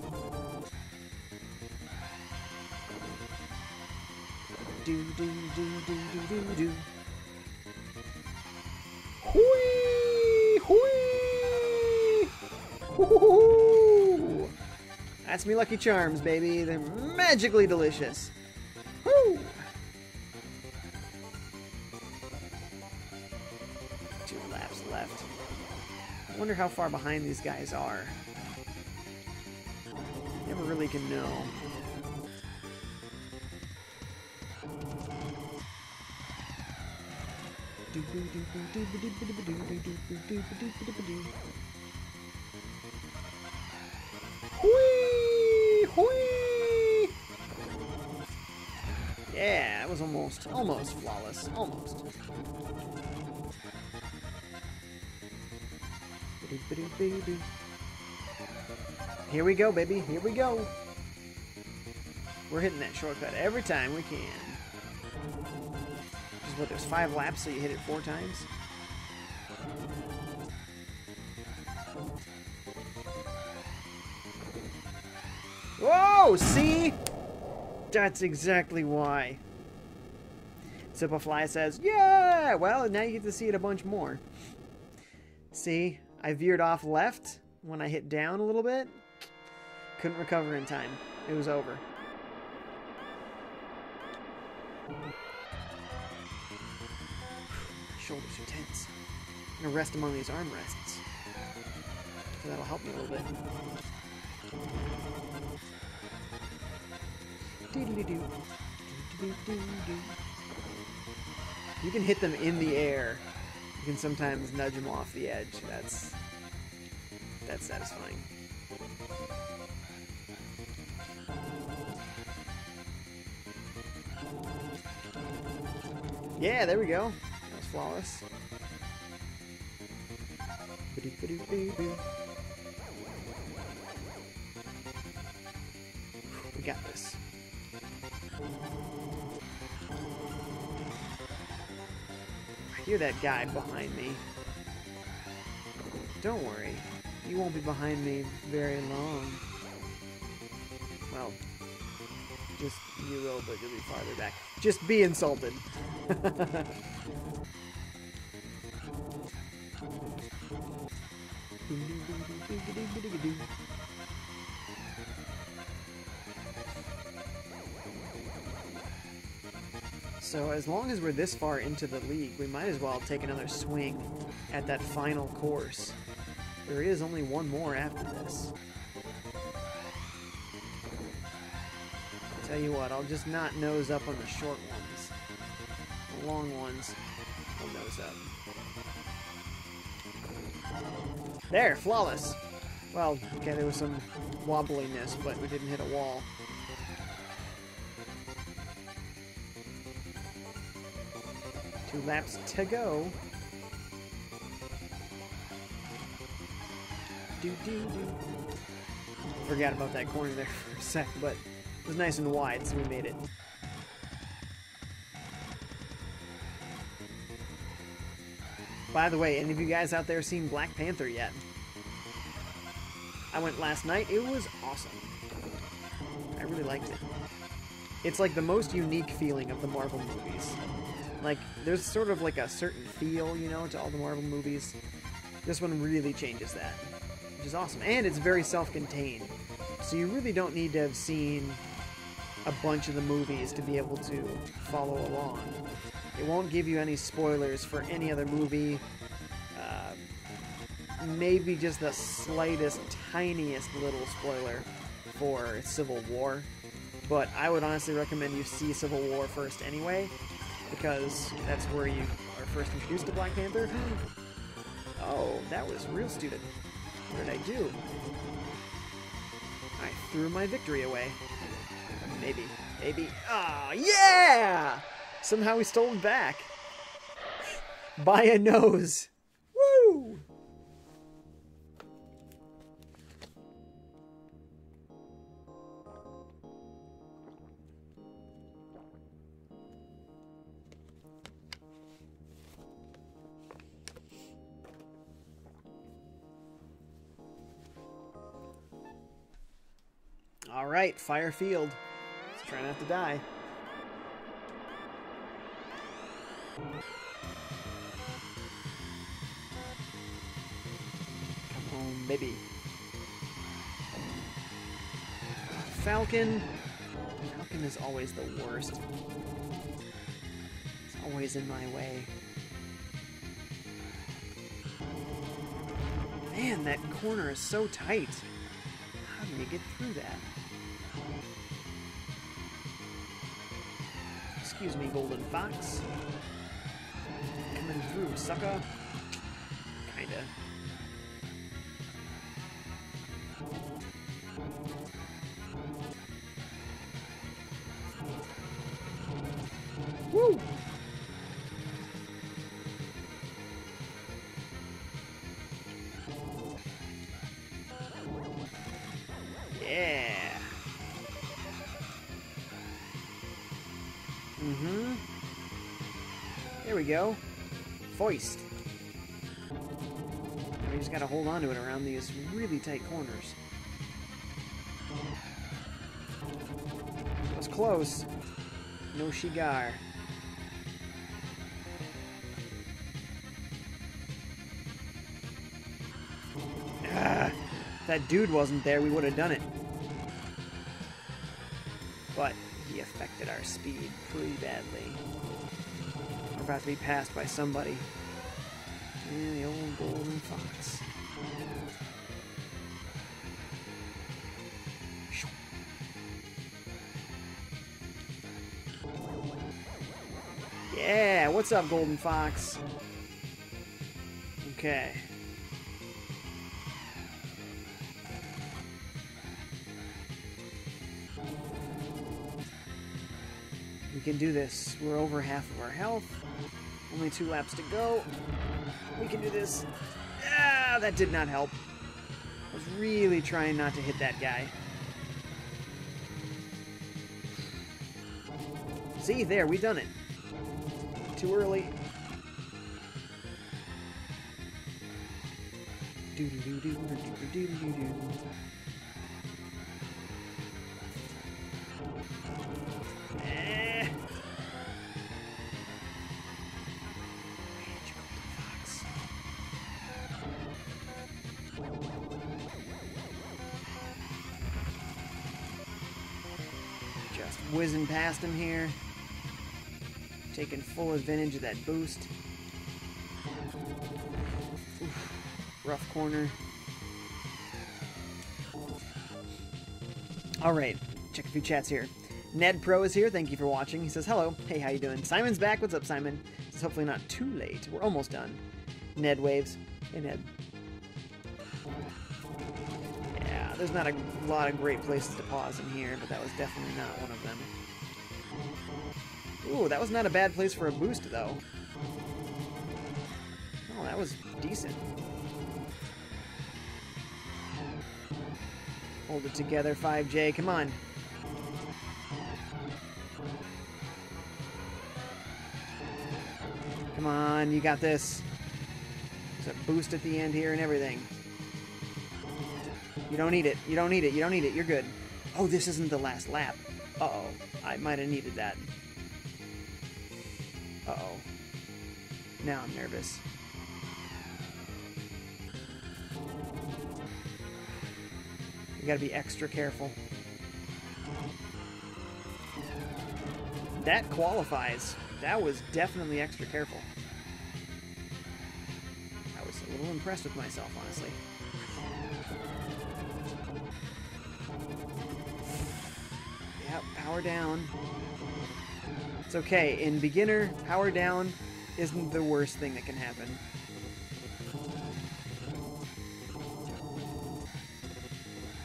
Speaker 1: Do do do do do do do. Hui hui. Woo-hoo-hoo. That's me Lucky Charms, baby. They're magically delicious. Woo. 2 laps left. Wonder how far behind these guys are. Never really can know. Whee! Whee! Yeah, it was almost flawless. Almost. Here we go, baby. Here we go. We're hitting that shortcut every time we can. Which is what, there's 5 laps, so you hit it 4 times? Whoa! See? That's exactly why. Superfly says, yeah! Well, now you get to see it a bunch more. See? I veered off left when I hit down a little bit. Couldn't recover in time. It was over. My shoulders are tense. I'm gonna rest among these armrests. So that'll help me a little bit. You can hit them in the air. You can sometimes nudge them off the edge. That's satisfying. Yeah, there we go. That was flawless. We got this. I hear that guy behind me. Don't worry. You won't be behind me very long. Well, just you will, but you'll be farther back. Just be insulted. So as long as we're this far into the league, we might as well take another swing at that final course. There is only one more after this. I'll tell you what, I'll just not nose up on the short ones. The long ones, I'll nose up. There, flawless! Well, okay, there was some wobbliness, but we didn't hit a wall. Two laps to go. Forgot about that corner there for a sec, but it was nice and wide, so we made it. By the way, any of you guys out there seen Black Panther yet? I went last night. It was awesome. I really liked it. It's like the most unique feeling of the Marvel movies. Like, there's sort of like a certain feel, you know, to all the Marvel movies. This one really changes that, which is awesome. And it's very self-contained. So you really don't need to have seen a bunch of the movies to be able to follow along. It won't give you any spoilers for any other movie. Maybe just the slightest, tiniest little spoiler for Civil War. But I would honestly recommend you see Civil War first anyway, because that's where you are first introduced to Black Panther. Oh, that was real stupid. What did I do? I threw my victory away. Maybe. Maybe. Ah, yeah! Somehow we stole it back. By a nose. Woo! Alright, fire field. Let's try not to die. Come on, baby. Falcon. Falcon is always the worst. It's always in my way. Man, that corner is so tight. How do you get through that? Excuse me, Golden Fox. Coming through, sucker. Kinda. Woo! Yeah. Mm-hmm. There we go. Foist. We just gotta hold on to it around these really tight corners. That was close. No shigar. Ah, if that dude wasn't there, we would have done it. But he affected our speed pretty badly. We're about to be passed by somebody. Yeah, the old Golden Fox. Yeah, what's up, Golden Fox? Okay. We can do this. We're over half of our health. Only 2 laps to go. We can do this. Ah, that did not help. I was really trying not to hit that guy. See, there, we done it. Too early. Do-do-do-do-do-do-do-do-do. Just whizzing past him here. Taking full advantage of that boost. Oof, rough corner. Alright, check a few chats here. Ned Pro is here, thank you for watching. He says, hello. Hey, how you doing? Simon's back. What's up, Simon? It's hopefully not too late. We're almost done. Ned waves. Hey, Ned. Yeah, there's not a lot of great places to pause in here, but that was definitely not one of them. Ooh, that was not a bad place for a boost, though. Oh, that was decent. Hold it together, FiveJay. Come on. Come on, you got this. There's a boost at the end here and everything. You don't need it. You don't need it. You don't need it. You're good. Oh, this isn't the last lap. Uh-oh. I might have needed that. Uh-oh. Now I'm nervous. You gotta be extra careful. That qualifies. That was definitely extra careful. I was a little impressed with myself, honestly. Yep, power down. It's okay. In beginner, power down isn't the worst thing that can happen.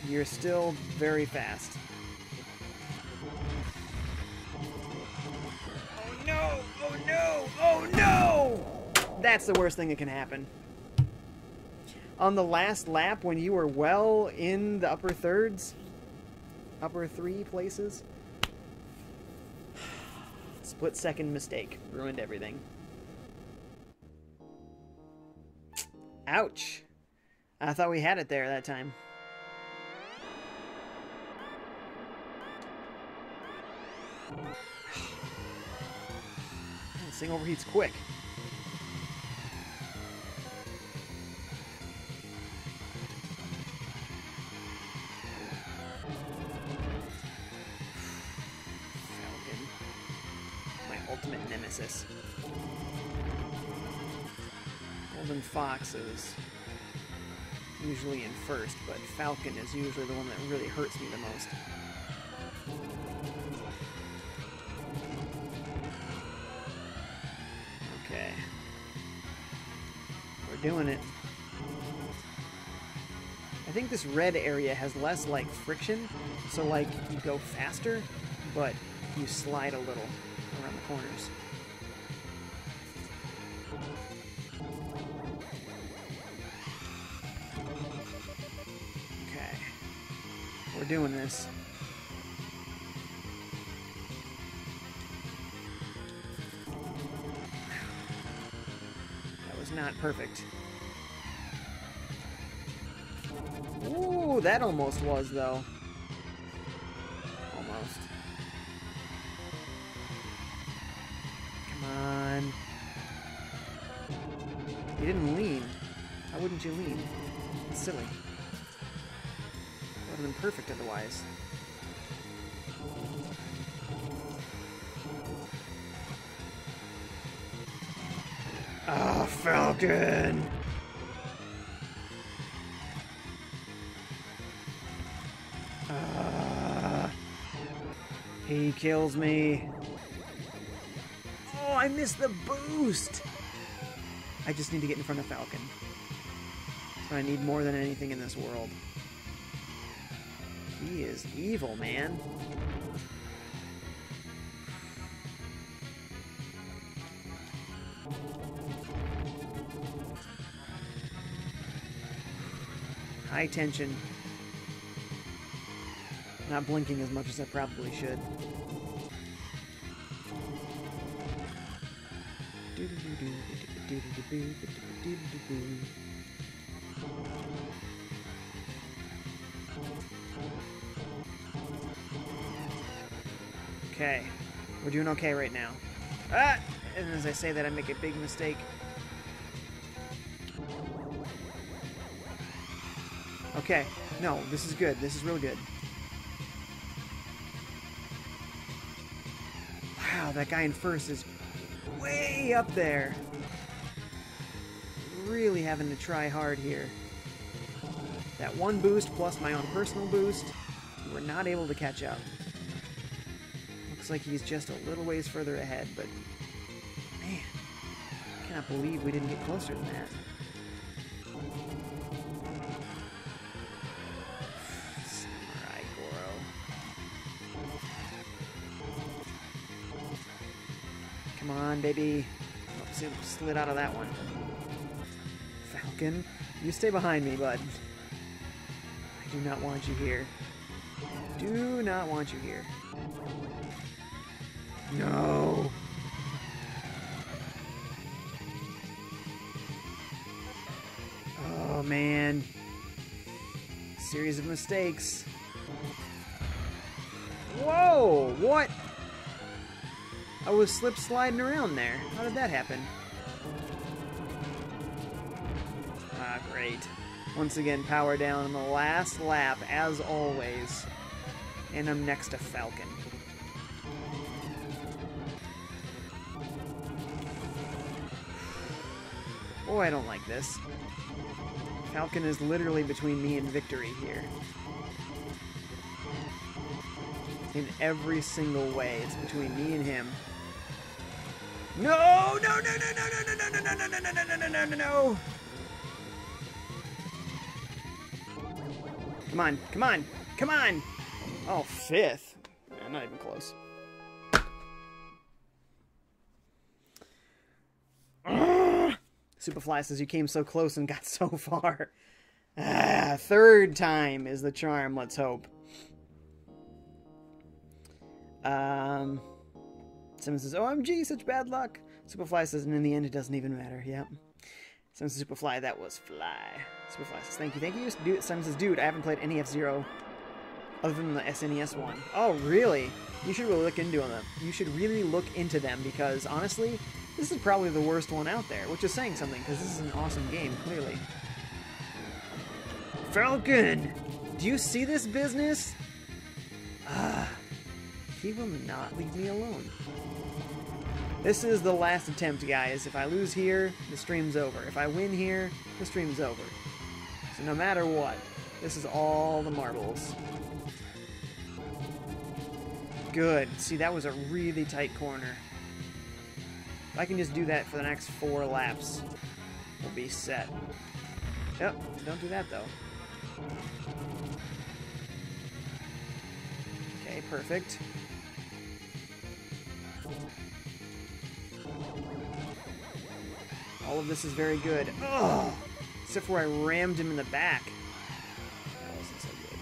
Speaker 1: You're still very fast. Oh no! Oh no! Oh no! That's the worst thing that can happen. On the last lap, when you were well in the upper thirds, upper 3 places, split-second mistake. Ruined everything. Ouch. I thought we had it there that time. This thing overheats quick. Falcon. My ultimate nemesis. Golden Foxes. usually in first, but Falcon is usually the one that really hurts me the most. Okay. We're doing it. I think this red area has less, like, friction, so, like, you go faster, but you slide a little around the corners. Okay. We're doing this. That was not perfect. Ooh, that almost was, though. Almost. Come on. You didn't lean. Why wouldn't you lean? It's silly. It would have been perfect otherwise. Ah, Falcon! He kills me. Oh, I missed the boost! I just need to get in front of Falcon. That's what I need more than anything in this world. He is evil, man. High tension. Not blinking as much as I probably should. Okay. We're doing okay right now. Ah! And as I say that, I make a big mistake. Okay. No, this is good. This is real good. Wow, that guy in first is way up there. Really having to try hard here. That one boost plus my own personal boost, we're not able to catch up. Looks like he's just a little ways further ahead, but man, I cannot believe we didn't get closer than that. Come on, baby. Oh, slid out of that one. Falcon, you stay behind me, bud. I do not want you here. Do not want you here. No. Oh, man. Series of mistakes. Whoa! What? I was slip sliding around there. How did that happen? Ah, great. Once again, power down on the last lap, as always. And I'm next to Falcon. Oh, I don't like this. Falcon is literally between me and victory here. In every single way, it's between me and him. No! No, no, no, no, no, no, no, no, no, no, no, no, no, no, no, no! Come on, come on, come on! Oh, fifth. Yeah, not even close. Superfly says you came so close and got so far. Ah, third time is the charm, let's hope. Simmons says, OMG, such bad luck. Superfly says, and in the end, it doesn't even matter. Yep. Simmons says, Superfly, that was fly. Superfly says, thank you, thank you. Simmons says, dude, I haven't played any F-Zero other than the SNES one. Oh, really? You should really look into them. You should really look into them because, honestly, this is probably the worst one out there, which is saying something because this is an awesome game, clearly. Falcon! Do you see this business? He will not leave me alone. This is the last attempt, guys. If I lose here, the stream's over. If I win here, the stream's over. So No matter what, this is all the marbles. Good. See, that was a really tight corner. If I can just do that for the next 4 laps, we'll be set. Yep, don't do that, though. Okay, perfect. All of this is very good. Ugh! Except for I rammed him in the back. That wasn't so good.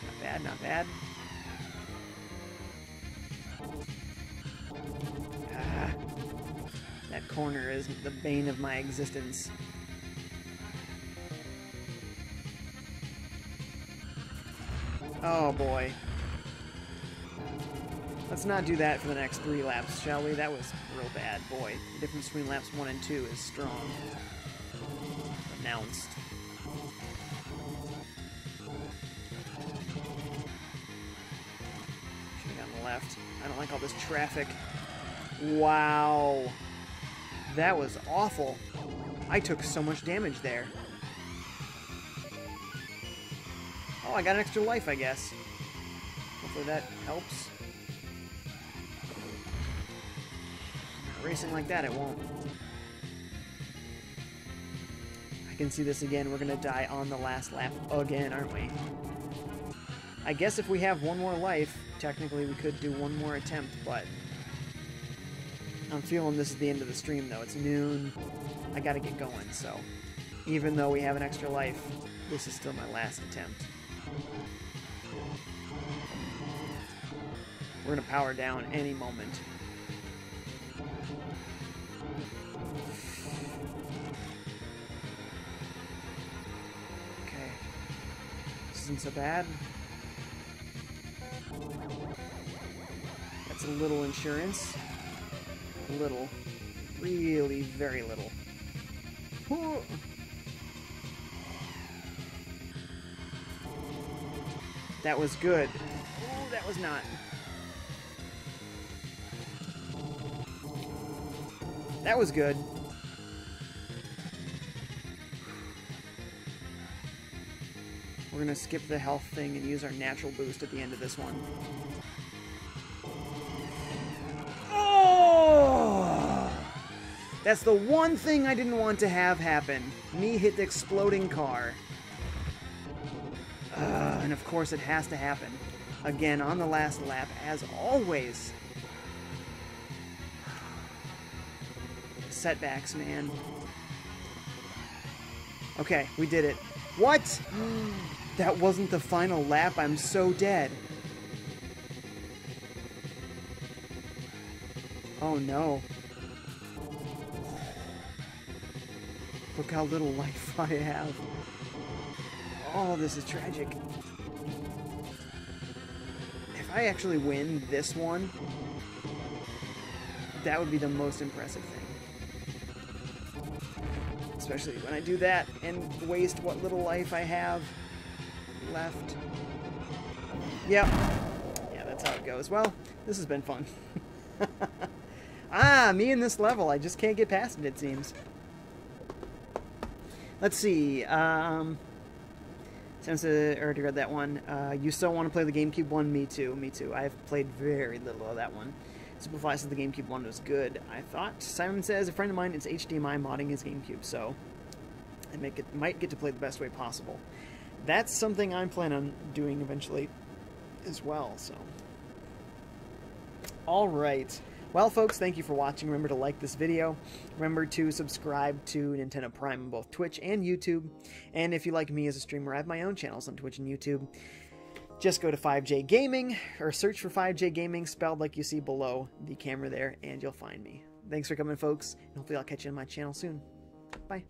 Speaker 1: Not bad, not bad. Ah, that corner is the bane of my existence. Oh boy. Let's not do that for the next 3 laps, shall we? That was real bad, boy. The difference between laps 1 and 2 is strong. Announced. Should've gone left. I don't like all this traffic. Wow. That was awful. I took so much damage there. Oh, I got an extra life, I guess. Hopefully that helps. Racing like that, it won't. I can see this again. We're gonna die on the last lap again, aren't we? I guess if we have 1 more life, technically we could do 1 more attempt, but I'm feeling this is the end of the stream, though. It's noon. I gotta get going, so even though we have an extra life, this is still my last attempt. We're gonna power down any moment. Isn't so bad. That's a little insurance. A little. Really very little. Whoa. That was good. Oh, that was not. That was good. We're gonna skip the health thing and use our natural boost at the end of this one. Oh! That's the one thing I didn't want to have happen. Me hit the exploding car. And of course it has to happen. Again, on the last lap, as always. Setbacks, man. Okay, we did it. What? That wasn't the final lap. I'm so dead. Oh no. Look how little life I have. Oh, this is tragic. If I actually win this one, that would be the most impressive thing. Especially when I do that and waste what little life I have left. Yep. Yeah, that's how it goes. Well, this has been fun. Me and this level. I just can't get past it, it seems. Let's see. Since I already read that one. You still want to play the GameCube one? Me too. Me too. I've played very little of that one. Superfly says the GameCube one was good, I thought. Simon says a friend of mine is HDMI modding his GameCube, so I might get to play the best way possible. That's something I'm planning on doing eventually as well, so. Alright. Well, folks, thank you for watching. Remember to like this video. Remember to subscribe to Nintendo Prime on both Twitch and YouTube. And if you like me as a streamer, I have my own channels on Twitch and YouTube. Just go to FiveJay Gaming, or search for FiveJay Gaming, spelled like you see below the camera there, and you'll find me. Thanks for coming, folks, and hopefully I'll catch you on my channel soon. Bye.